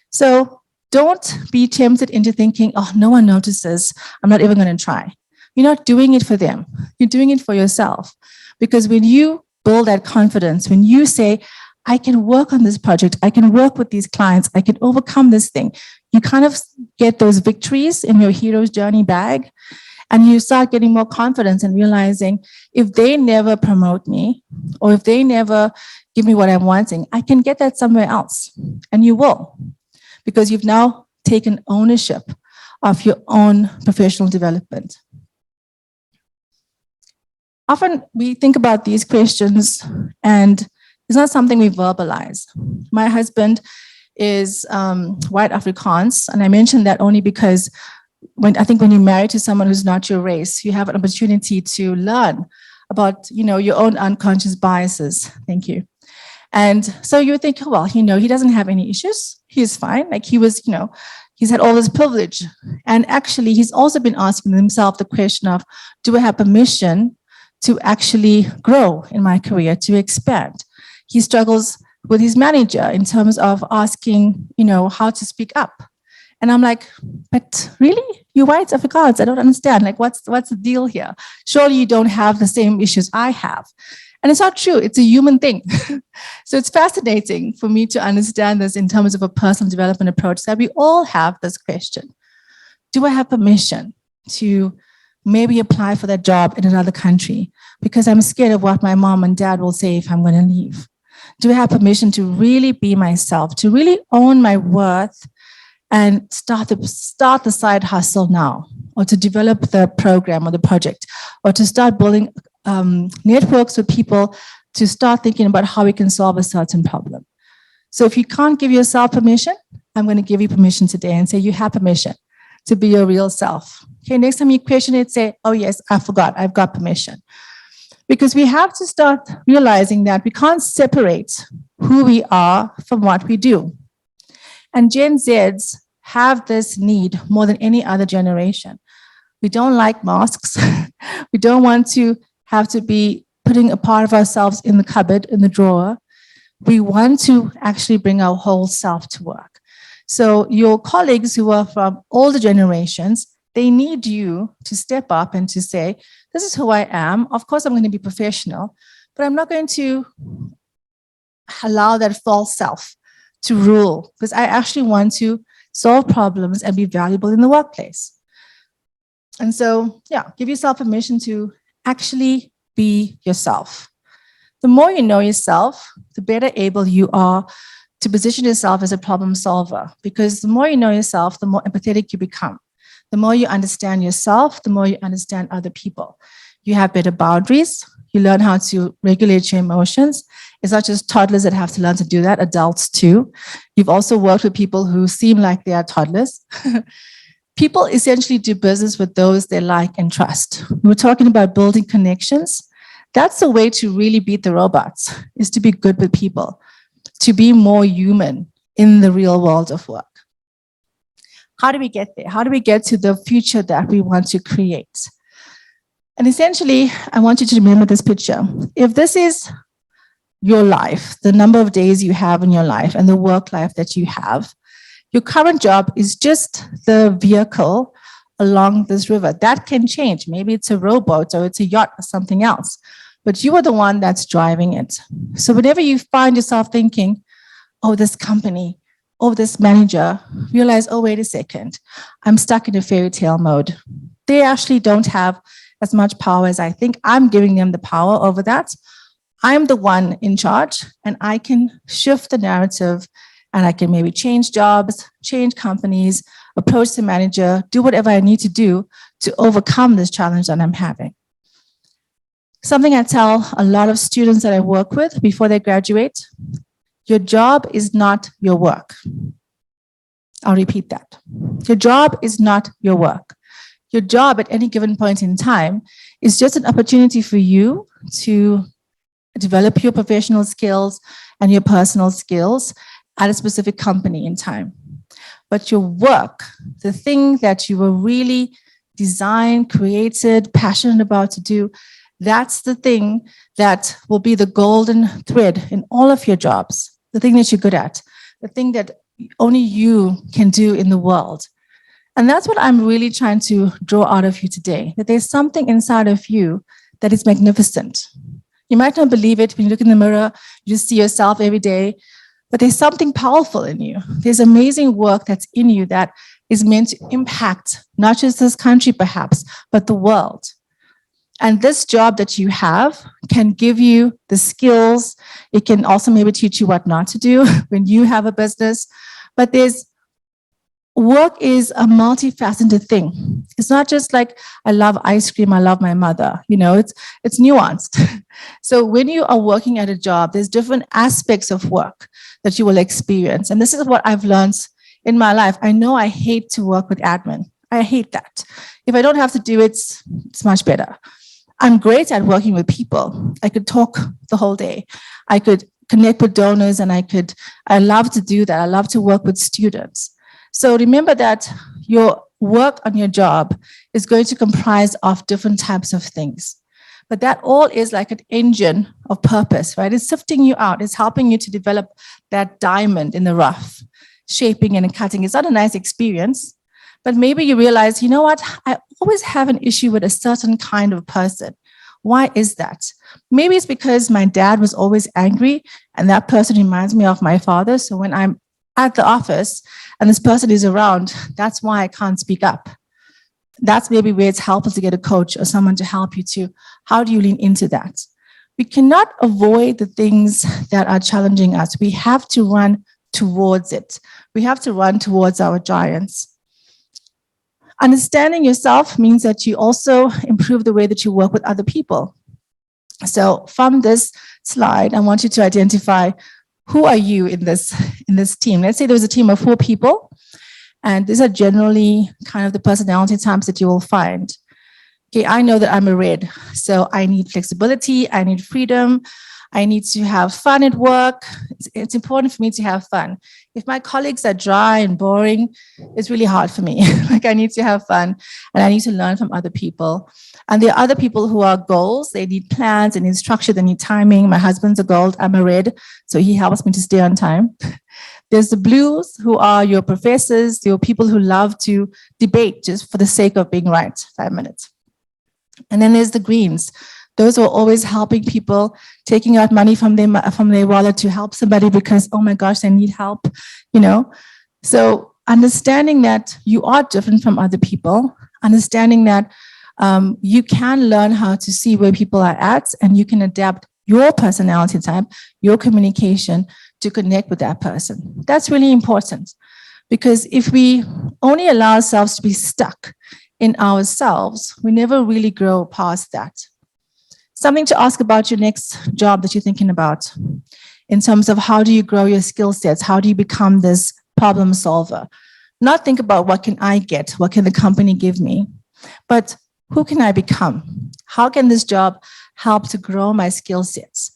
Speaker 2: So don't be tempted into thinking, oh, no one notices. I'm not even going to try. You're not doing it for them. You're doing it for yourself. Because when you build that confidence, when you say, I can work on this project, I can work with these clients, I can overcome this thing, you kind of get those victories in your hero's journey bag. And you start getting more confidence and realizing if they never promote me or if they never give me what I'm wanting, I can get that somewhere else. And you will, because you've now taken ownership of your own professional development. Often we think about these questions and it's not something we verbalize. My husband is white Afrikaans, and I mention that only because when you're married to someone who's not your race, you have an opportunity to learn about, your own unconscious biases. Thank you. And so you think, oh, well, he doesn't have any issues. He's fine. Like he was, he's had all this privilege. And actually, he's also been asking himself the question of, do I have permission to actually grow in my career, to expand? He struggles with his manager in terms of asking, how to speak up. And I'm like, but really? You white Afrikaans? I don't understand. Like, what's the deal here? Surely you don't have the same issues I have. And it's not true. It's a human thing. So it's fascinating for me to understand this in terms of a personal development approach, that we all have this question. Do I have permission to maybe apply for that job in another country because I'm scared of what my mom and dad will say if I'm going to leave? Do I have permission to really be myself, to really own my worth and start the side hustle now, or to develop the program or the project, or to start building networks with people to start thinking about how we can solve a certain problem? So if you can't give yourself permission, I'm going to give you permission today and say you have permission to be your real self. Okay, next time you question it, say, oh yes, I forgot, I've got permission. Because we have to start realizing that we can't separate who we are from what we do. And Gen Zs have this need more than any other generation. We don't like masks. We don't want to have to be putting a part of ourselves in the cupboard, in the drawer. We want to actually bring our whole self to work. So your colleagues who are from older generations, they need you to step up and to say, this is who I am. Of course, I'm going to be professional, but I'm not going to allow that false self to rule, because I actually want to solve problems and be valuable in the workplace. And so, give yourself permission to actually be yourself. The more you know yourself, the better able you are to position yourself as a problem solver, because the more you know yourself, the more empathetic you become. The more you understand yourself, the more you understand other people. You have better boundaries. You learn how to regulate your emotions. It's not just toddlers that have to learn to do that, adults too. You've also worked with people who seem like they are toddlers. People essentially do business with those they like and trust. We're talking about building connections. That's the way to really beat the robots, is to be good with people, to be more human in the real world of work. How do we get there? How do we get to the future that we want to create? And essentially, I want you to remember this picture. If this is your life, the number of days you have in your life and the work life that you have, your current job is just the vehicle along this river. That can change. Maybe it's a rowboat or it's a yacht or something else, but you are the one that's driving it. So whenever you find yourself thinking, oh, this company, oh, this manager, realize, oh, wait a second, I'm stuck in a fairy tale mode. They actually don't have as much power as I think. I'm giving them the power over that. I'm the one in charge, and I can shift the narrative, and I can maybe change jobs, change companies, approach the manager, do whatever I need to do to overcome this challenge that I'm having. Something I tell a lot of students that I work with before they graduate: your job is not your work. I'll repeat that. Your job is not your work. Your job at any given point in time is just an opportunity for you to develop your professional skills and your personal skills at a specific company in time. But your work, the thing that you were really designed, created, passionate about to do, that's the thing that will be the golden thread in all of your jobs, the thing that you're good at, the thing that only you can do in the world. And that's what I'm really trying to draw out of you today, that there's something inside of you that is magnificent. You might not believe it when you look in the mirror, you just see yourself every day, but there's something powerful in you. There's amazing work that's in you that is meant to impact not just this country perhaps, but the world. And this job that you have can give you the skills. It can also maybe teach you what not to do when you have a business. But work is a multifaceted thing. It's not just like, I love ice cream, I love my mother. It's nuanced. So when you are working at a job, there's different aspects of work that you will experience. And this is what I've learned in my life. I know I hate to work with admin. I hate that. If I don't have to do it, it's much better. I'm great at working with people. I could talk the whole day. I could connect with donors, and I love to do that. I love to work with students. So remember that your work on your job is going to comprise of different types of things. But that all is like an engine of purpose, right? It's sifting you out. It's helping you to develop that diamond in the rough, shaping and cutting. It's not a nice experience, but maybe you realize, you know what? I always have an issue with a certain kind of person. Why is that? Maybe it's because my dad was always angry and that person reminds me of my father. So when I'm at the office and this person is around, that's why I can't speak up. That's maybe where it's helpful to get a coach or someone to help you to, how do you lean into that? We cannot avoid the things that are challenging us. We have to run towards it. We have to run towards our giants. Understanding yourself means that you also improve the way that you work with other people. So from this slide, I want you to identify who are you in this team. Let's say there was a team of 4 people, and these are generally kind of the personality types that you will find. Okay, I know that I'm a red, so I need flexibility, I need freedom, I need to have fun at work. It's important for me to have fun. If my colleagues are dry and boring, it's really hard for me. Like I need to have fun and I need to learn from other people. And there are other people who are goals. They need plans, they need structure, they need timing. My husband's a gold, I'm a red, so he helps me to stay on time. There's the blues, who are your professors, your people who love to debate just for the sake of being right, 5 minutes. And then there's the greens. Those who are always helping people, taking out money from their wallet to help somebody because, oh my gosh, they need help, you know. So understanding that you are different from other people, understanding that you can learn how to see where people are at and you can adapt your personality type, your communication to connect with that person. That's really important because if we only allow ourselves to be stuck in ourselves, we never really grow past that. Something to ask about your next job that you're thinking about in terms of how do you grow your skill sets? How do you become this problem solver? Not think about what can I get? What can the company give me? But who can I become? How can this job help to grow my skill sets?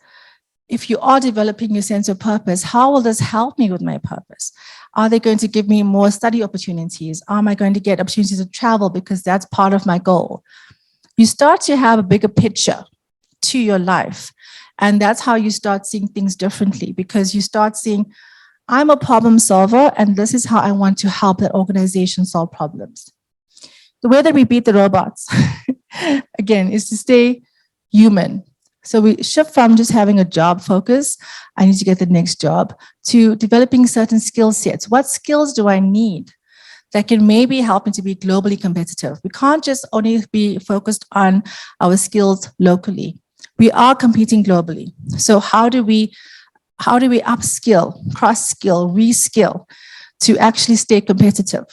Speaker 2: If you are developing your sense of purpose, how will this help me with my purpose? Are they going to give me more study opportunities? Am I going to get opportunities to travel because that's part of my goal? You start to have a bigger picture to your life. And that's how you start seeing things differently because you start seeing, I'm a problem solver and this is how I want to help that organization solve problems. The way that we beat the robots, again, is to stay human. So we shift from just having a job focus, I need to get the next job, to developing certain skill sets. What skills do I need that can maybe help me to be globally competitive? We can't just only be focused on our skills locally. We are competing globally. So how do we upskill, cross-skill, reskill to actually stay competitive?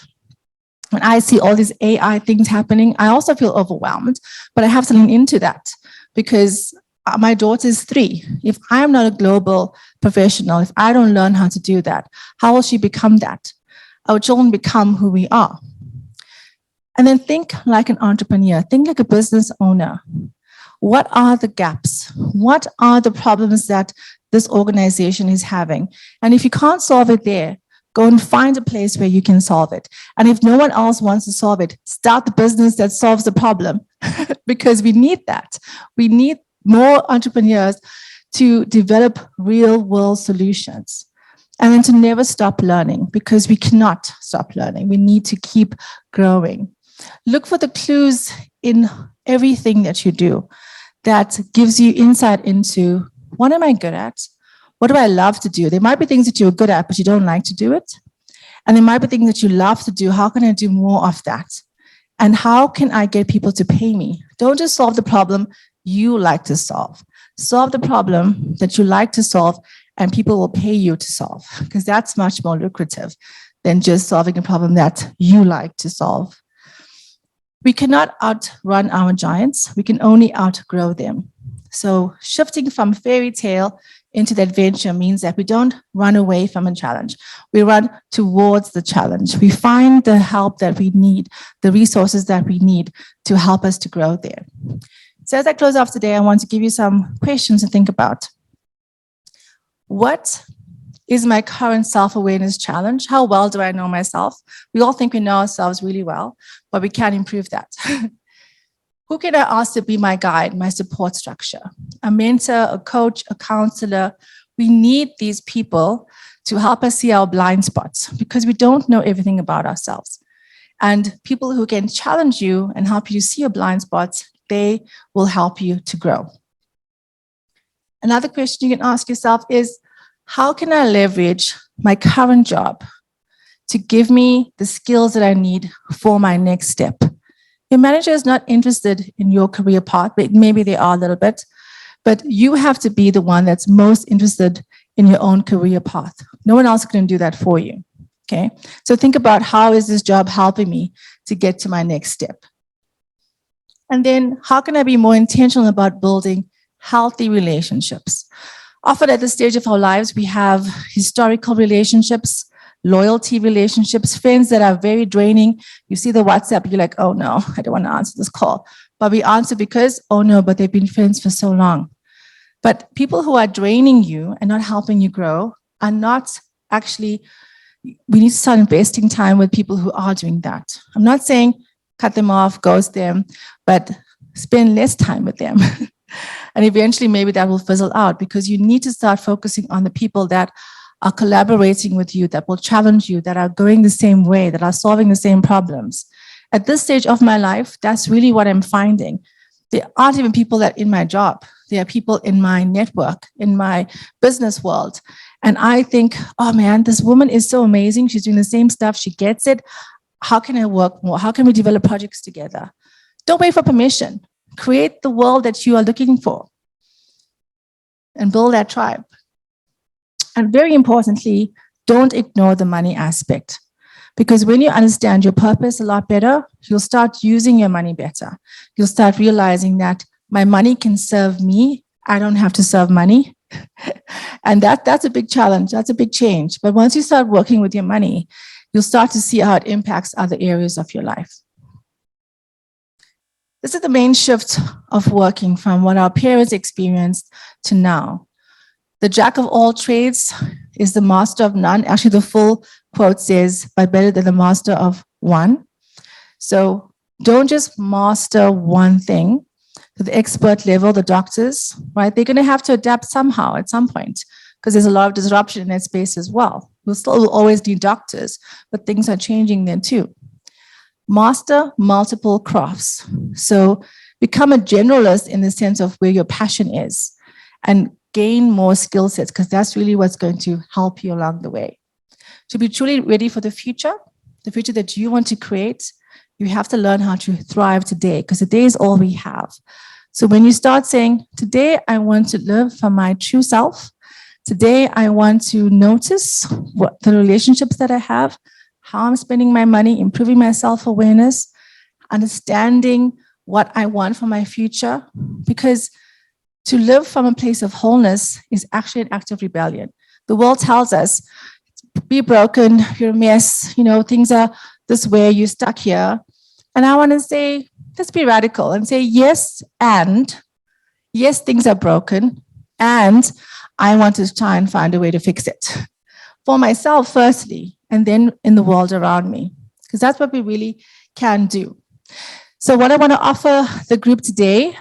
Speaker 2: When I see all these AI things happening, I also feel overwhelmed, but I have to lean into that because my daughter's 3. If I'm not a global professional, if I don't learn how to do that, how will she become that? Our children become who we are. And then think like an entrepreneur, think like a business owner. What are the gaps? What are the problems that this organization is having? And if you can't solve it there, go and find a place where you can solve it. And if no one else wants to solve it, start the business that solves the problem because we need that. We need more entrepreneurs to develop real world solutions. And then to never stop learning because we cannot stop learning. We need to keep growing. Look for the clues in everything that you do that gives you insight into what am I good at? What do I love to do? There might be things that you're good at, but you don't like to do it. And there might be things that you love to do. How can I do more of that? And how can I get people to pay me? Don't just solve the problem you like to solve. Solve the problem that you like to solve and people will pay you to solve because that's much more lucrative than just solving a problem that you like to solve. We cannot outrun our giants. We can only outgrow them. So shifting from fairy tale into the adventure means that we don't run away from a challenge. We run towards the challenge. We find the help that we need, the resources that we need to help us to grow there. So as I close off today, I want to give you some questions to think about. What is my current self-awareness challenge? How well do I know myself? We all think we know ourselves really well, but we can improve that. Who can I ask to be my guide, my support structure? A mentor, a coach, a counselor. We need these people to help us see our blind spots because we don't know everything about ourselves. And people who can challenge you and help you see your blind spots, they will help you to grow. Another question you can ask yourself is, how can I leverage my current job to give me the skills that I need for my next step? Your manager is not interested in your career path, but maybe they are a little bit, but you have to be the one that's most interested in your own career path. No one else can do that for you, okay? So think about, how is this job helping me to get to my next step? And then how can I be more intentional about building healthy relationships? Often at this stage of our lives, we have historical relationships, loyalty relationships, friends that are very draining. You see the WhatsApp, you're like, oh no, I don't want to answer this call. But we answer because, oh no, but they've been friends for so long. But people who are draining you and not helping you grow are not actually, we need to start investing time with people who are doing that. I'm not saying cut them off, ghost them, but spend less time with them. And eventually maybe that will fizzle out, because you need to start focusing on the people that are collaborating with you, that will challenge you, that are going the same way, that are solving the same problems. At this stage of my life, that's really what I'm finding. There aren't even people that are in my job. There are people in my network, in my business world. And I think, oh man, this woman is so amazing. She's doing the same stuff. She gets it. How can I work more? How can we develop projects together? Don't wait for permission. Create the world that you are looking for and build that tribe. And very importantly, don't ignore the money aspect. Because when you understand your purpose a lot better, you'll start using your money better. You'll start realizing that my money can serve me. I don't have to serve money. And that's a big challenge. That's a big change. But once you start working with your money, you'll start to see how it impacts other areas of your life. This is the main shift of working from what our parents experienced to now. The jack of all trades is the master of none. Actually, the full quote says, but better than the master of one. So don't just master one thing. To the expert level, the doctors, right? They're going to have to adapt somehow at some point, because there's a lot of disruption in that space as well. We'll still always need doctors, but things are changing then too. Master multiple crafts. So become a generalist in the sense of where your passion is, and gain more skill sets, because that's really what's going to help you along the way. To be truly ready for the future that you want to create, you have to learn how to thrive today, because today is all we have. So when you start saying, today I want to live for my true self, today I want to notice what the relationships that I have, how I'm spending my money, improving my self-awareness, understanding what I want for my future, because to live from a place of wholeness is actually an act of rebellion. The world tells us, be broken, you're a mess, things are this way, you're stuck here. And I want to say, let's be radical and say, yes, things are broken, and I want to try and find a way to fix it. For myself, firstly, and then in the world around me, because that's what we really can do. So what I want to offer the group today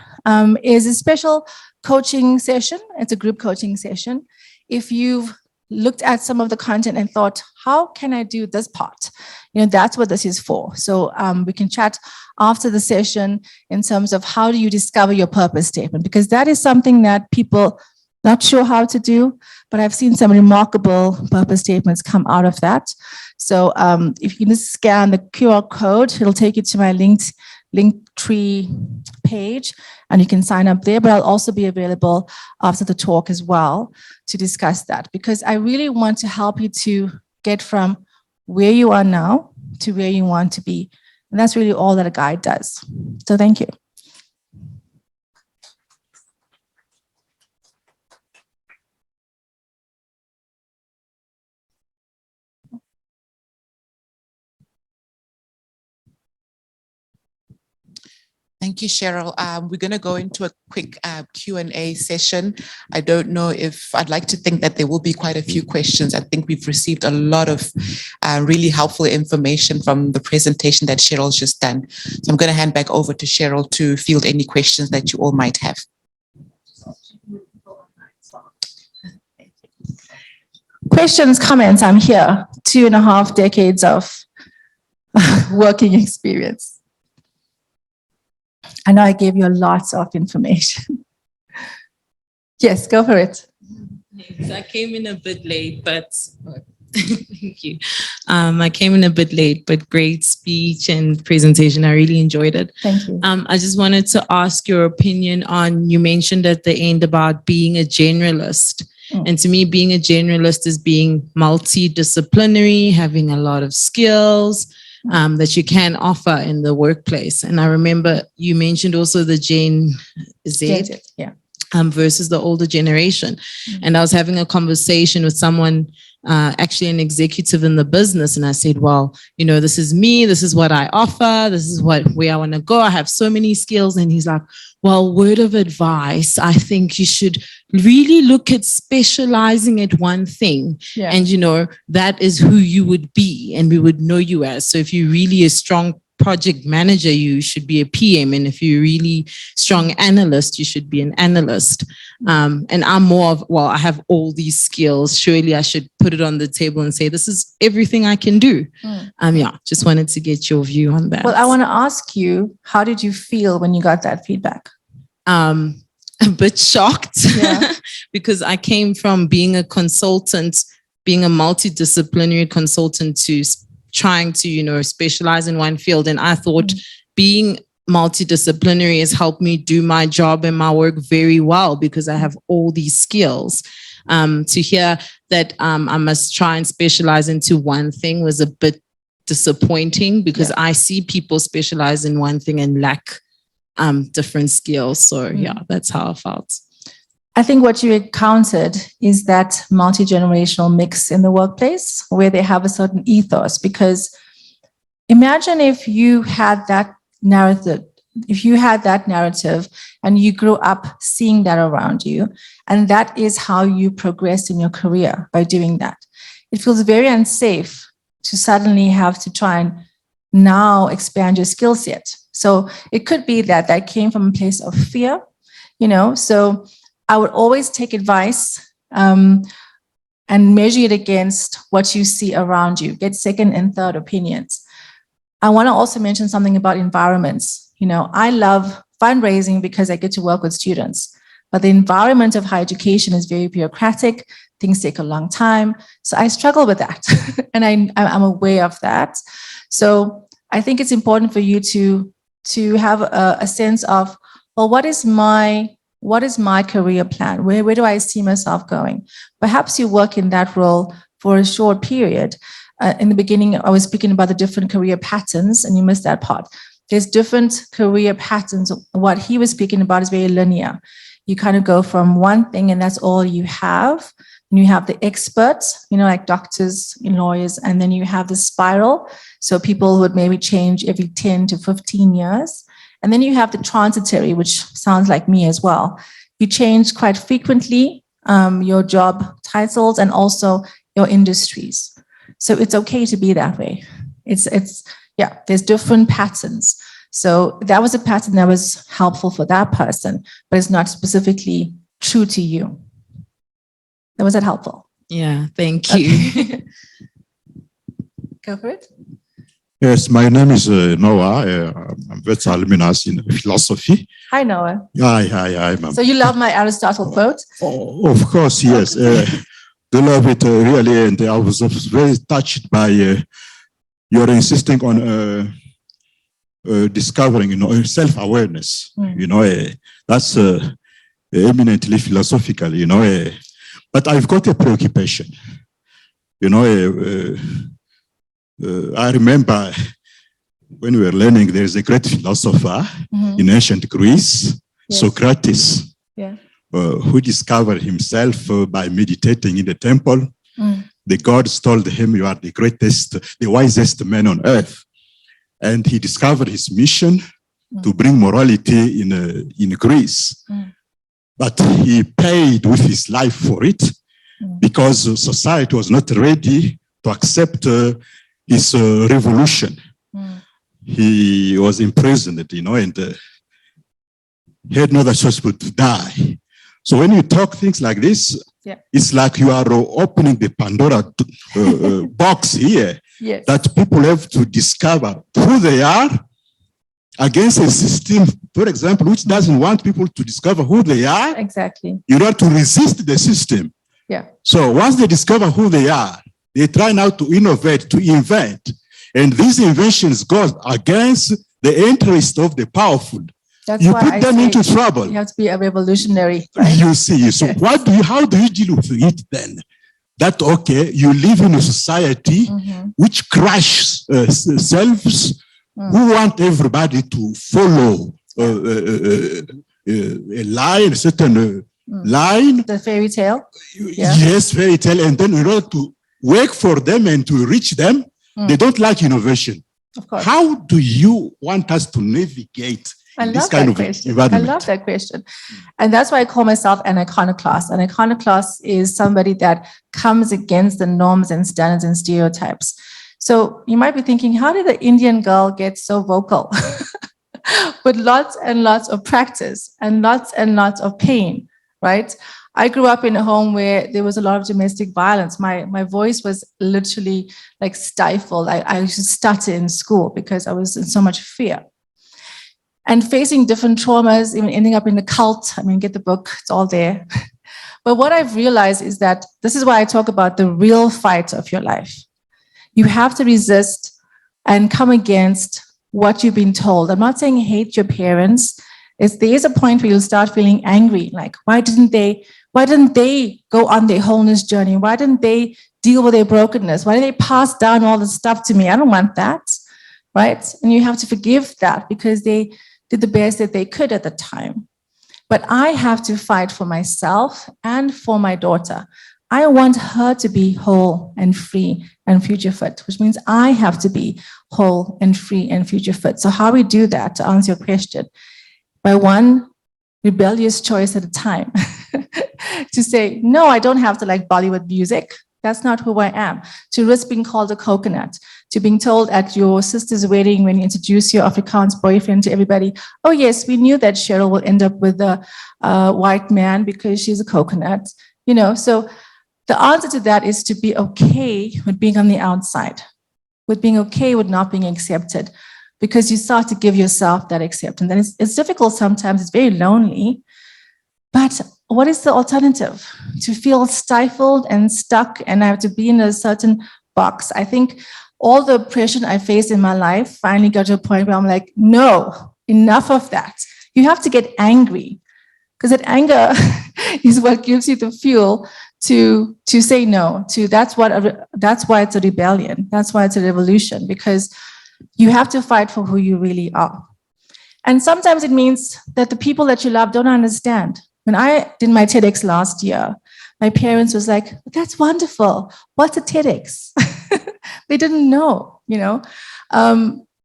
Speaker 2: is a special coaching session. It's a group coaching session. If you've looked at some of the content and thought, how can I do this part? That's what this is for. So we can chat after the session in terms of how do you discover your purpose statement, because that is something that people not sure how to do, but I've seen some remarkable purpose statements come out of that. So if you can just scan the QR code, it'll take you to my Linktree page, and you can sign up there, but I'll also be available after the talk as well to discuss that, because I really want to help you to get from where you are now to where you want to be. And that's really all that a guide does. So thank you.
Speaker 1: Thank you, Cheryl. We're going to go into a quick Q&A session. I don't know if I'd like to think that there will be quite a few questions. I think we've received a lot of really helpful information from the presentation that Cheryl's just done. So I'm going to hand back over to Cheryl to field any questions that you all might have.
Speaker 2: Questions, comments, I'm here. 2.5 decades of working experience. I know I gave you lots of information. Yes, go for it.
Speaker 3: I came in a bit late, but thank you. I came in a bit late, but great speech and presentation. I really enjoyed it.
Speaker 2: Thank you.
Speaker 3: I just wanted to ask your opinion on, you mentioned at the end about being a generalist. And to me, being a generalist is being multidisciplinary, having a lot of skills that you can offer in the workplace. And I remember you mentioned also the Gen Z versus the older generation. And I was having a conversation with someone, actually an executive in the business. And I said, well, you know, this is me. This is what I offer. This is where I want to go. I have so many skills. And he's like, well, word of advice, I think you should really look at specializing at one thing. Yeah. And, you know, that is who you would be and we would know you as. So if you're really a strong project manager, you should be a PM. And if you're really strong analyst, you should be an analyst. And I'm more of, well, I have all these skills. Surely I should put it on the table and say, this is everything I can do. Yeah, just wanted to get your view on that.
Speaker 2: Well, I want to ask you, how did you feel when you got that feedback?
Speaker 3: A bit shocked because I came from being a consultant, being a multidisciplinary consultant to trying to, you know, specialize in one field. And I thought being multidisciplinary has helped me do my job and my work very well because I have all these skills. To hear that I must try and specialize into one thing was a bit disappointing because I see people specialize in one thing and lack different skills. So yeah, that's how I felt.
Speaker 2: I think what you encountered is that multi-generational mix in the workplace where they have a certain ethos, because imagine if you had that narrative, and you grew up seeing that around you, and that is how you progress in your career by doing that. It feels very unsafe to suddenly have to try and now expand your skill set. So it could be that that came from a place of fear, you know, so I would always take advice and measure it against what you see around you. Get second and third opinions. I want to also mention something about environments. You know, I love fundraising because I get to work with students, but the environment of higher education is very bureaucratic. Things take a long time. So I struggle with that. And I'm aware of that. So I think it's important for you to have a sense of, well, what is my career plan? Where do I see myself going? Perhaps you work in that role for a short period. In the beginning, I was speaking about the different career patterns, and you missed that part. There's different career patterns. What he was speaking about is very linear. You kind of go from one thing, and that's all you have. And you have the experts, you know, like doctors and lawyers, and then you have the spiral. So people would maybe change every 10 to 15 years. And then you have the transitory, which sounds like me as well. You change quite frequently your job titles and also your industries. So it's okay to be that way. There's different patterns. So that was a pattern that was helpful for that person, but it's not specifically true to you. Was that helpful?
Speaker 3: Yeah, thank you.
Speaker 2: Okay. Go for it.
Speaker 4: Yes, my name is Noah. I'm Wits Alumni in philosophy.
Speaker 2: Hi, Noah.
Speaker 4: Hi, ma'am.
Speaker 2: So you love my Aristotle quote?
Speaker 4: Oh, of course, yes. They love it really, and I was very touched by your insisting on discovering, you know, self-awareness. You know, that's eminently philosophical. You know, but I've got a preoccupation. You know. I remember when we were learning, there's a great philosopher in ancient Greece, Socrates, who discovered himself by meditating in the temple. The gods told him, you are the greatest, the wisest man on earth. And he discovered his mission to bring morality in Greece. But he paid with his life for it because society was not ready to accept his revolution. He was imprisoned, and he had no other choice but to die. So when you talk things like this, it's like you are opening the Pandora box here, that people have to discover who they are against a system, for example, which doesn't want people to discover who they are.
Speaker 2: Exactly.
Speaker 4: You have to resist the system.
Speaker 2: Yeah.
Speaker 4: So once they discover who they are, they try now to innovate, to invent. And these inventions go against the interest of the powerful.
Speaker 2: That's
Speaker 4: you
Speaker 2: why
Speaker 4: put
Speaker 2: I
Speaker 4: them
Speaker 2: say
Speaker 4: into trouble.
Speaker 2: You have to be a revolutionary. Right?
Speaker 4: You see. So how do you deal with it then? That, okay, you live in a society which crushes selves, who want everybody to follow a line, a certain line.
Speaker 2: The fairy tale.
Speaker 4: Yes, fairy tale. And then in order to work for them and to reach them, they don't like innovation.
Speaker 2: Of course.
Speaker 4: How do you want us to navigate this kind of environment?
Speaker 2: I love that question. And that's why I call myself an iconoclast. An iconoclast is somebody that comes against the norms and standards and stereotypes. So you might be thinking, how did the Indian girl get so vocal? With lots and lots of practice and lots of pain, right? I grew up in a home where there was a lot of domestic violence. My voice was literally like stifled. I used to stutter in school because I was in so much fear. And facing different traumas, even ending up in the cult. I mean, get the book, it's all there. But what I've realized is that this is why I talk about the real fight of your life. You have to resist and come against what you've been told. I'm not saying hate your parents. There is a point where you'll start feeling angry, like, why didn't they go on their wholeness journey? Why didn't they deal with their brokenness? Why did they pass down all this stuff to me? I don't want that, right? And you have to forgive that because they did the best that they could at the time. But I have to fight for myself and for my daughter. I want her to be whole and free and future fit, which means I have to be whole and free and future fit. So how we do that, to answer your question, by one rebellious choice at a time. To say, no, I don't have to like Bollywood music. That's not who I am. To risk being called a coconut, to being told at your sister's wedding when you introduce your Afrikaans boyfriend to everybody, oh yes, we knew that Cheryl will end up with a white man because she's a coconut. So the answer to that is to be okay with being on the outside, with being okay with not being accepted, because you start to give yourself that acceptance. And it's difficult sometimes, it's very lonely. But what is the alternative? To feel stifled and stuck and I have to be in a certain box. I think all the oppression I faced in my life finally got to a point where I'm like, no, enough of that. You have to get angry, because that anger is what gives you the fuel to say no to. That's why it's a rebellion. That's why it's a revolution, because you have to fight for who you really are. And sometimes it means that the people that you love don't understand. When I did my TEDx last year, my parents was like, that's wonderful. What's a TEDx? They didn't know,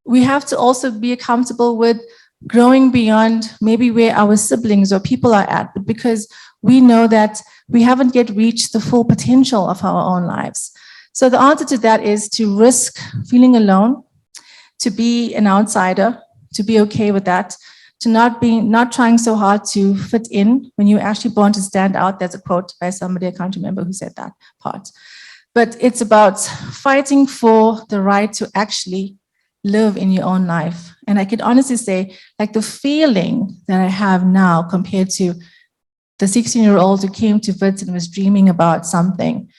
Speaker 2: We have to also be comfortable with growing beyond maybe where our siblings or people are at, but because we know that we haven't yet reached the full potential of our own lives. So the answer to that is to risk feeling alone, to be an outsider, to be okay with that, to not trying so hard to fit in when you're actually born to stand out. There's a quote by somebody, I can't remember who said that part. But it's about fighting for the right to actually live in your own life. And I can honestly say, like, the feeling that I have now compared to the 16-year-old who came to Wits and was dreaming about something,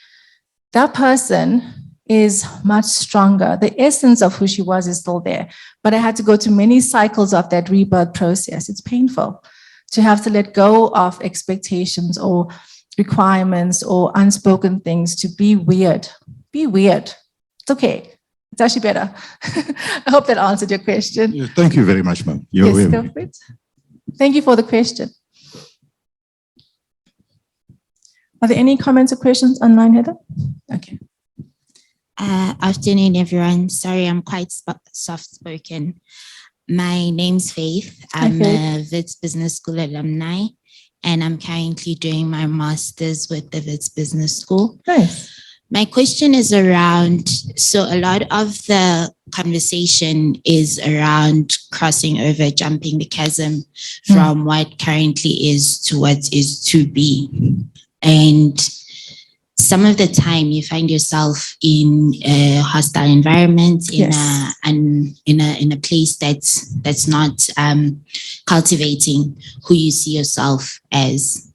Speaker 2: that person is much stronger. The essence of who she was is still there. But I had to go to many cycles of that rebirth process. It's painful to have to let go of expectations or requirements or unspoken things, to be weird. Be weird. It's okay. It's actually better. I hope that answered your question.
Speaker 4: Yeah, thank you very much, ma'am.
Speaker 2: Yes, go for it. Thank you for the question. Are there any comments or questions online, Heather? Okay.
Speaker 5: Afternoon, everyone. Sorry, I'm quite soft-spoken. My name's Faith. I'm a Wits Business School alumni, and I'm currently doing my master's with the Wits Business School.
Speaker 2: Nice.
Speaker 5: My question is around, so a lot of the conversation is around crossing over, jumping the chasm from what currently is to what is to be. And some of the time you find yourself in a hostile environment, in a place that's not cultivating who you see yourself as.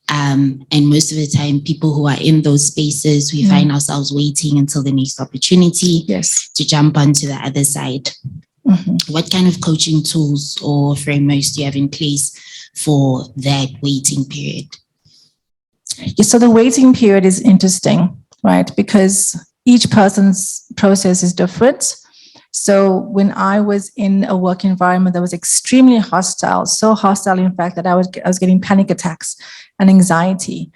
Speaker 5: And most of the time, people who are in those spaces, we find ourselves waiting until the next opportunity to jump onto the other side. What kind of coaching tools or frameworks do you have in place for that waiting period?
Speaker 2: Yeah, so the waiting period is interesting, right? Because each person's process is different. So when I was in a work environment that was extremely hostile, so hostile, in fact, that I was getting panic attacks and anxiety.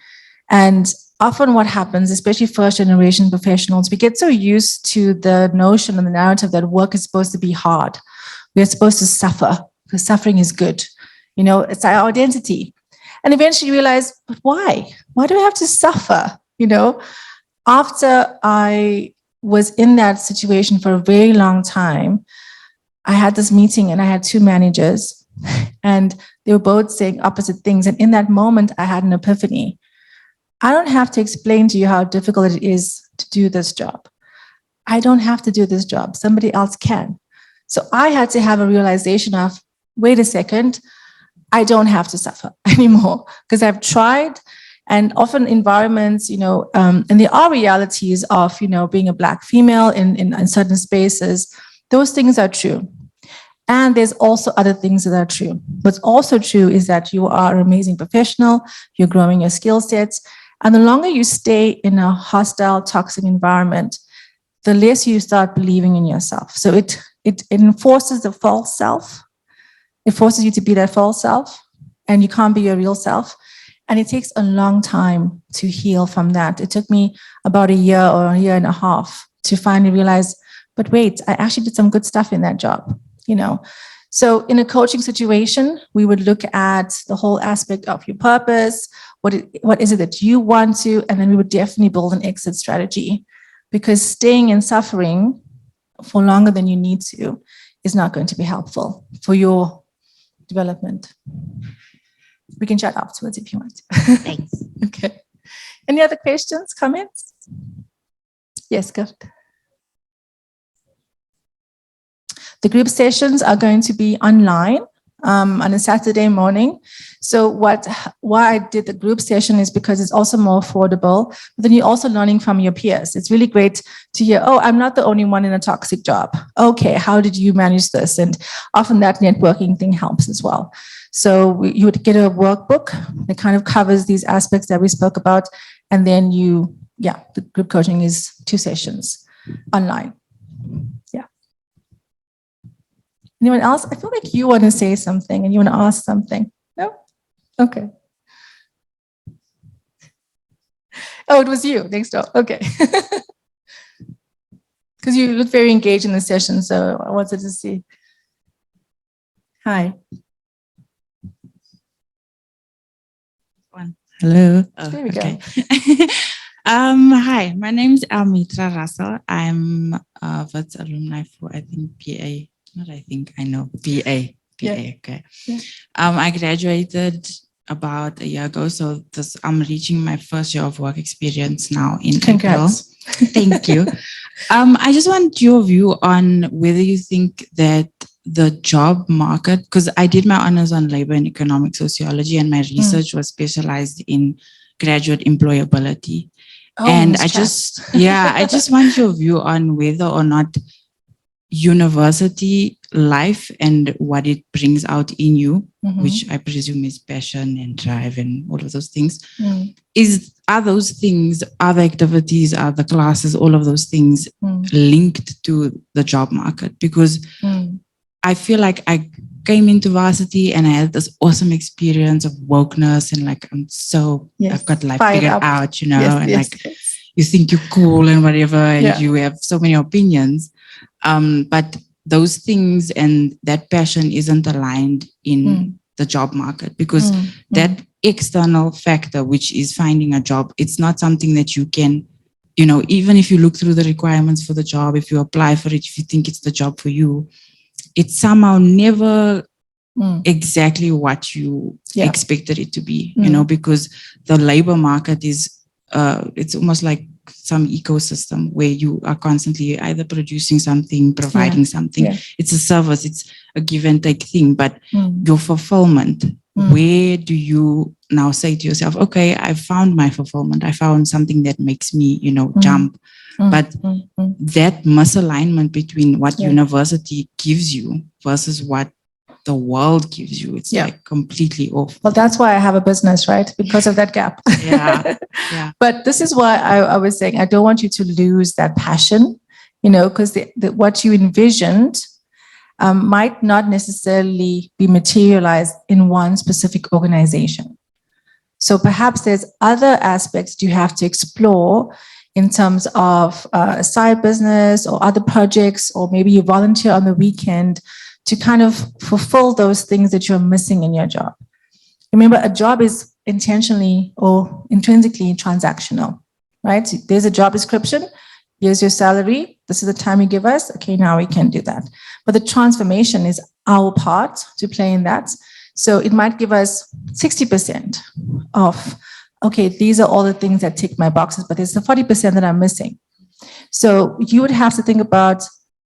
Speaker 2: And often what happens, especially first generation professionals, we get so used to the notion and the narrative that work is supposed to be hard. We are supposed to suffer because suffering is good. You know, it's our identity. And eventually you realize, but why? Why do I have to suffer? You know, after I was in that situation for a very long time, I had this meeting and I had two managers and they were both saying opposite things. And in that moment, I had an epiphany. I don't have to explain to you how difficult it is to do this job. I don't have to do this job. Somebody else can. So I had to have a realization of, wait a second, I don't have to suffer anymore because I've tried. And often environments, you know, and there are realities of, you know, being a Black female in certain spaces. Those things are true. And there's also other things that are true. What's also true is that you are an amazing professional, you're growing your skill sets. And the longer you stay in a hostile, toxic environment, the less you start believing in yourself. So it enforces the false self. It forces you to be that false self, and you can't be your real self. And it takes a long time to heal from that. It took me about a year or a year and a half to finally realize, but wait, I actually did some good stuff in that job, you know? So in a coaching situation, we would look at the whole aspect of your purpose, what is it that you want to, and then we would definitely build an exit strategy, because staying in suffering for longer than you need to is not going to be helpful for your development. We can chat afterwards if you want.
Speaker 5: Thanks.
Speaker 2: Okay. Any other questions, comments? Yes, go. The group sessions are going to be online on a Saturday morning. So why I did the group session is because it's also more affordable, but then you're also learning from your peers. It's really great to hear, oh, I'm not the only one in a toxic job. Okay, how did you manage this? And often that networking thing helps as well. So you would get a workbook that kind of covers these aspects that we spoke about. And then the group coaching is 2 sessions online. Yeah. Anyone else? I feel like you want to say something and you want to ask something. No? Okay. Oh, it was you next door. Okay. Because you look very engaged in the session, so I wanted to see. Hi.
Speaker 6: Hello.
Speaker 2: There we go.
Speaker 6: Hi, my name is Almitra Russell. I'm a Wits alumni for, I think, PA. I know PA.
Speaker 2: Yeah.
Speaker 6: Okay.
Speaker 2: Yeah.
Speaker 6: I graduated about a year ago, so I'm reaching my first year of work experience now in
Speaker 2: Congrats.
Speaker 6: April. Thank you. I just want your view on whether you think that the job market, because I did my honors on labor and economic sociology, and my research was specialized in graduate employability.
Speaker 2: Oh,
Speaker 6: and
Speaker 2: Ms.
Speaker 6: I just want your view on whether or not university life and what it brings out in you, which I presume is passion and drive and all of those things. Are those things, are the activities, are the classes, all of those things linked to the job market? Because I feel like I came into varsity and I had this awesome experience of wokeness and like, I've got life figured out, you know, you think you're cool and whatever, and you have so many opinions. But those things and that passion isn't aligned in the job market, because that external factor, which is finding a job, it's not something that you can, you know, even if you look through the requirements for the job, if you apply for it, if you think it's the job for you, it's somehow never exactly what you expected it to be, you know, because the labor market is, it's almost like some ecosystem where you are constantly either producing something, providing something. It's a service, it's a give and take thing, but your fulfillment, where do you now say to yourself, okay, I found my fulfillment. I found something that makes me, you know, jump. But that misalignment between what university gives you versus what the world gives you, it's like completely off.
Speaker 2: Well, that's why I have a business, right? Because of that gap.
Speaker 6: Yeah.
Speaker 2: But this is why I was saying, I don't want you to lose that passion, you know, because what you envisioned might not necessarily be materialized in one specific organization. So perhaps there's other aspects you have to explore in terms of a side business or other projects, or maybe you volunteer on the weekend to kind of fulfill those things that you're missing in your job. Remember, a job is intentionally or intrinsically transactional, right? There's a job description. Here's your salary. This is the time you give us. Okay, now we can do that. But the transformation is our part to play in that. So it might give us 60% of, okay, these are all the things that tick my boxes, but there's the 40% that I'm missing. So you would have to think about,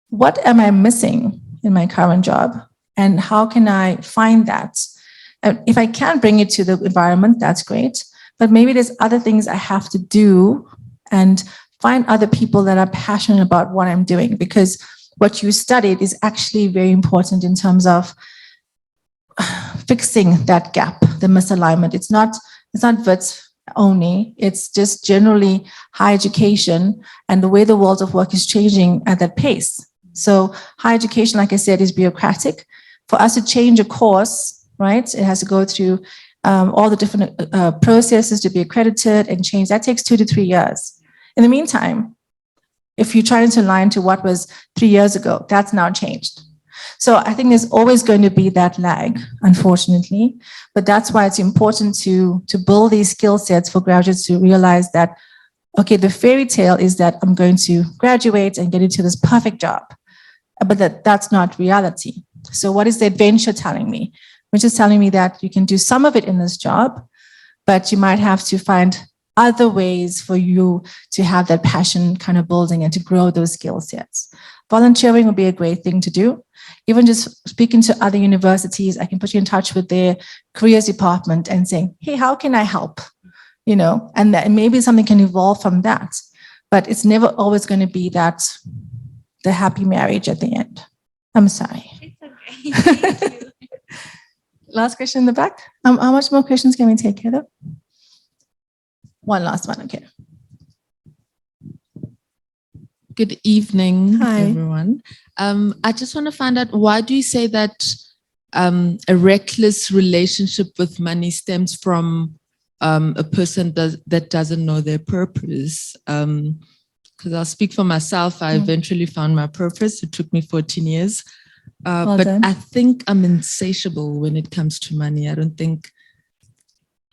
Speaker 2: what am I missing in my current job? And how can I find that? And if I can bring it to the environment, that's great. But maybe there's other things I have to do and find other people that are passionate about what I'm doing, because what you studied is actually very important in terms of fixing that gap, the misalignment. It's not Wits only, it's just generally higher education and the way the world of work is changing at that pace. So higher education, like I said, is bureaucratic. For us to change a course, right, it has to go through all the different processes to be accredited and change. That takes 2 to 3 years. In the meantime, if you're trying to align to what was 3 years ago, that's now changed. So I think there's always going to be that lag, unfortunately. But that's why it's important to build these skill sets for graduates to realize that, okay, the fairy tale is that I'm going to graduate and get into this perfect job. But that's not reality. So what is the adventure telling me? Which is telling me that you can do some of it in this job, but you might have to find other ways for you to have that passion kind of building and to grow those skill sets. Volunteering would be a great thing to do. Even just speaking to other universities, I can put you in touch with their careers department and saying, hey, how can I help? You know, and that maybe something can evolve from that. But it's never always going to be that the happy marriage at the end. I'm sorry.
Speaker 5: It's okay. Thank you.
Speaker 2: Last question in the back. How much more questions can we take, Heather? One last one, okay.
Speaker 7: Good evening,
Speaker 2: Hi.
Speaker 7: everyone. I just want to find out, why do you say that a reckless relationship with money stems from a person that doesn't know their purpose? Because I'll speak for myself. I eventually found my purpose. It took me 14 years. But
Speaker 2: done.
Speaker 7: I think I'm insatiable when it comes to money. I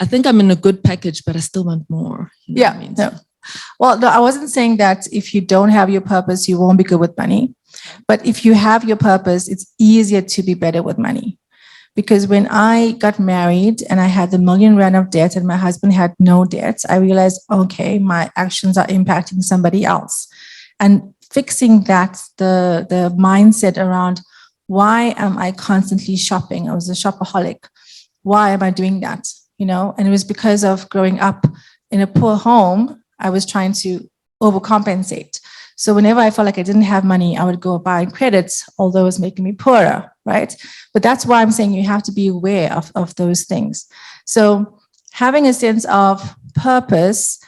Speaker 7: think I'm in a good package, but I still want more. You know what I mean?
Speaker 2: No. Well, no, I wasn't saying that if you don't have your purpose, you won't be good with money. But if you have your purpose, it's easier to be better with money. Because when I got married and I had the R1 million of debt and my husband had no debt, I realized, okay, my actions are impacting somebody else. And fixing that, the mindset around, why am I constantly shopping? I was a shopaholic. Why am I doing that? You know, and it was because of growing up in a poor home. I was trying to overcompensate. So whenever I felt like I didn't have money, I would go buy credits, although it was making me poorer, right? But that's why I'm saying you have to be aware of those things. So having a sense of purpose,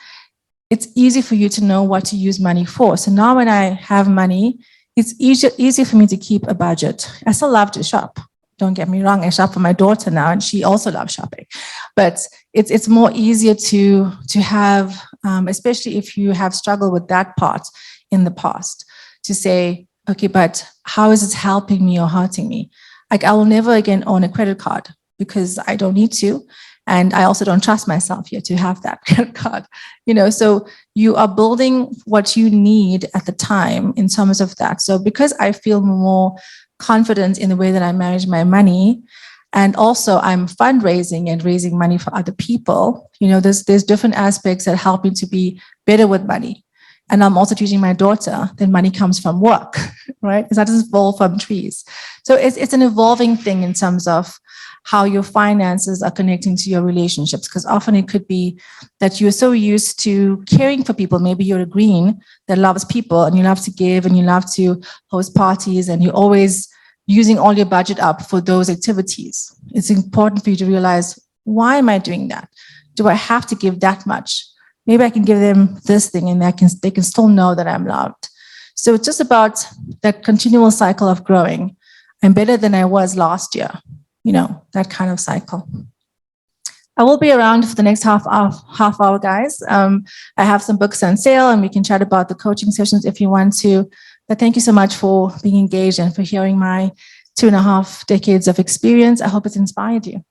Speaker 2: it's easy for you to know what to use money for. So now when I have money, it's easier for me to keep a budget. I still love to shop. Don't get me wrong, I shop for my daughter now, and she also loves shopping. But it's more easier to have, especially if you have struggled with that part in the past, to say, Okay, but how is it helping me or hurting me? Like, I will never again own a credit card because I don't need to. And I also don't trust myself yet to have that credit card. So you are building what you need at the time in terms of that. So because I feel more confident in the way that I manage my money, and also I'm fundraising and raising money for other people, there's different aspects that help me to be better with money. And I'm also teaching my daughter that money comes from work, right? It doesn't fall from trees. So it's an evolving thing in terms of how your finances are connecting to your relationships, because often it could be that you're so used to caring for people. Maybe you're a green that loves people and you love to give and you love to host parties and you're always using all your budget up for those activities. It's important for you to realize, why am I doing that? Do I have to give that much? Maybe I can give them this thing and they can still know that I'm loved. So it's just about that continual cycle of growing. I'm better than I was last year, that kind of cycle. I will be around for the next half hour, guys. I have some books on sale and we can chat about the coaching sessions if you want to. But thank you so much for being engaged and for hearing my 2.5 decades of experience. I hope it's inspired you.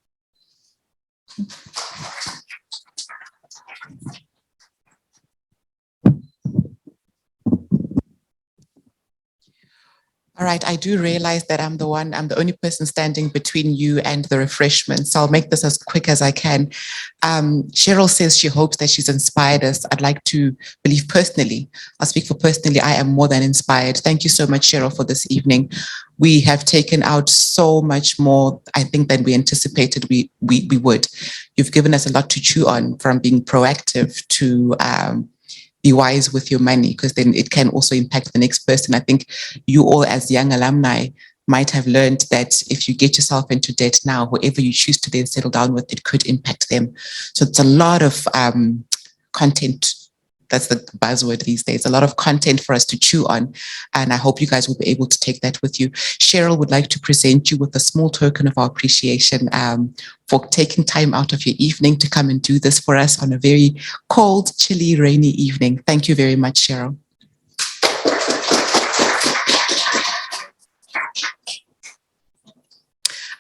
Speaker 1: All right, I do realize that I'm the only person standing between you and the refreshments. So I'll make this as quick as I can. Cheryl says she hopes that she's inspired us. I'd like to believe personally, I'll speak for personally, I am more than inspired. Thank you so much, Cheryl, for this evening. We have taken out so much more, I think, than we anticipated we would. You've given us a lot to chew on, from being proactive to be wise with your money, because then it can also impact the next person. I think you all as young alumni might have learned that if you get yourself into debt now, whoever you choose to then settle down with, it could impact them. So it's a lot of content. That's the buzzword these days, a lot of content for us to chew on. And I hope you guys will be able to take that with you. Cheryl would like to present you with a small token of our appreciation for taking time out of your evening to come and do this for us on a very cold, chilly, rainy evening. Thank you very much, Cheryl.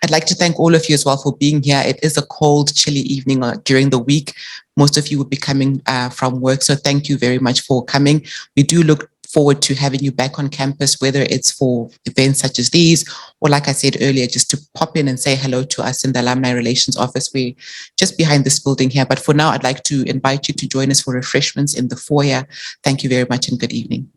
Speaker 1: I'd like to thank all of you as well for being here. It is a cold, chilly evening during the week. Most of you will be coming from work, so thank you very much for coming. We do look forward to having you back on campus, whether it's for events such as these, or like I said earlier, just to pop in and say hello to us in the Alumni Relations Office. We're just behind this building here. But for now, I'd like to invite you to join us for refreshments in the foyer. Thank you very much and good evening.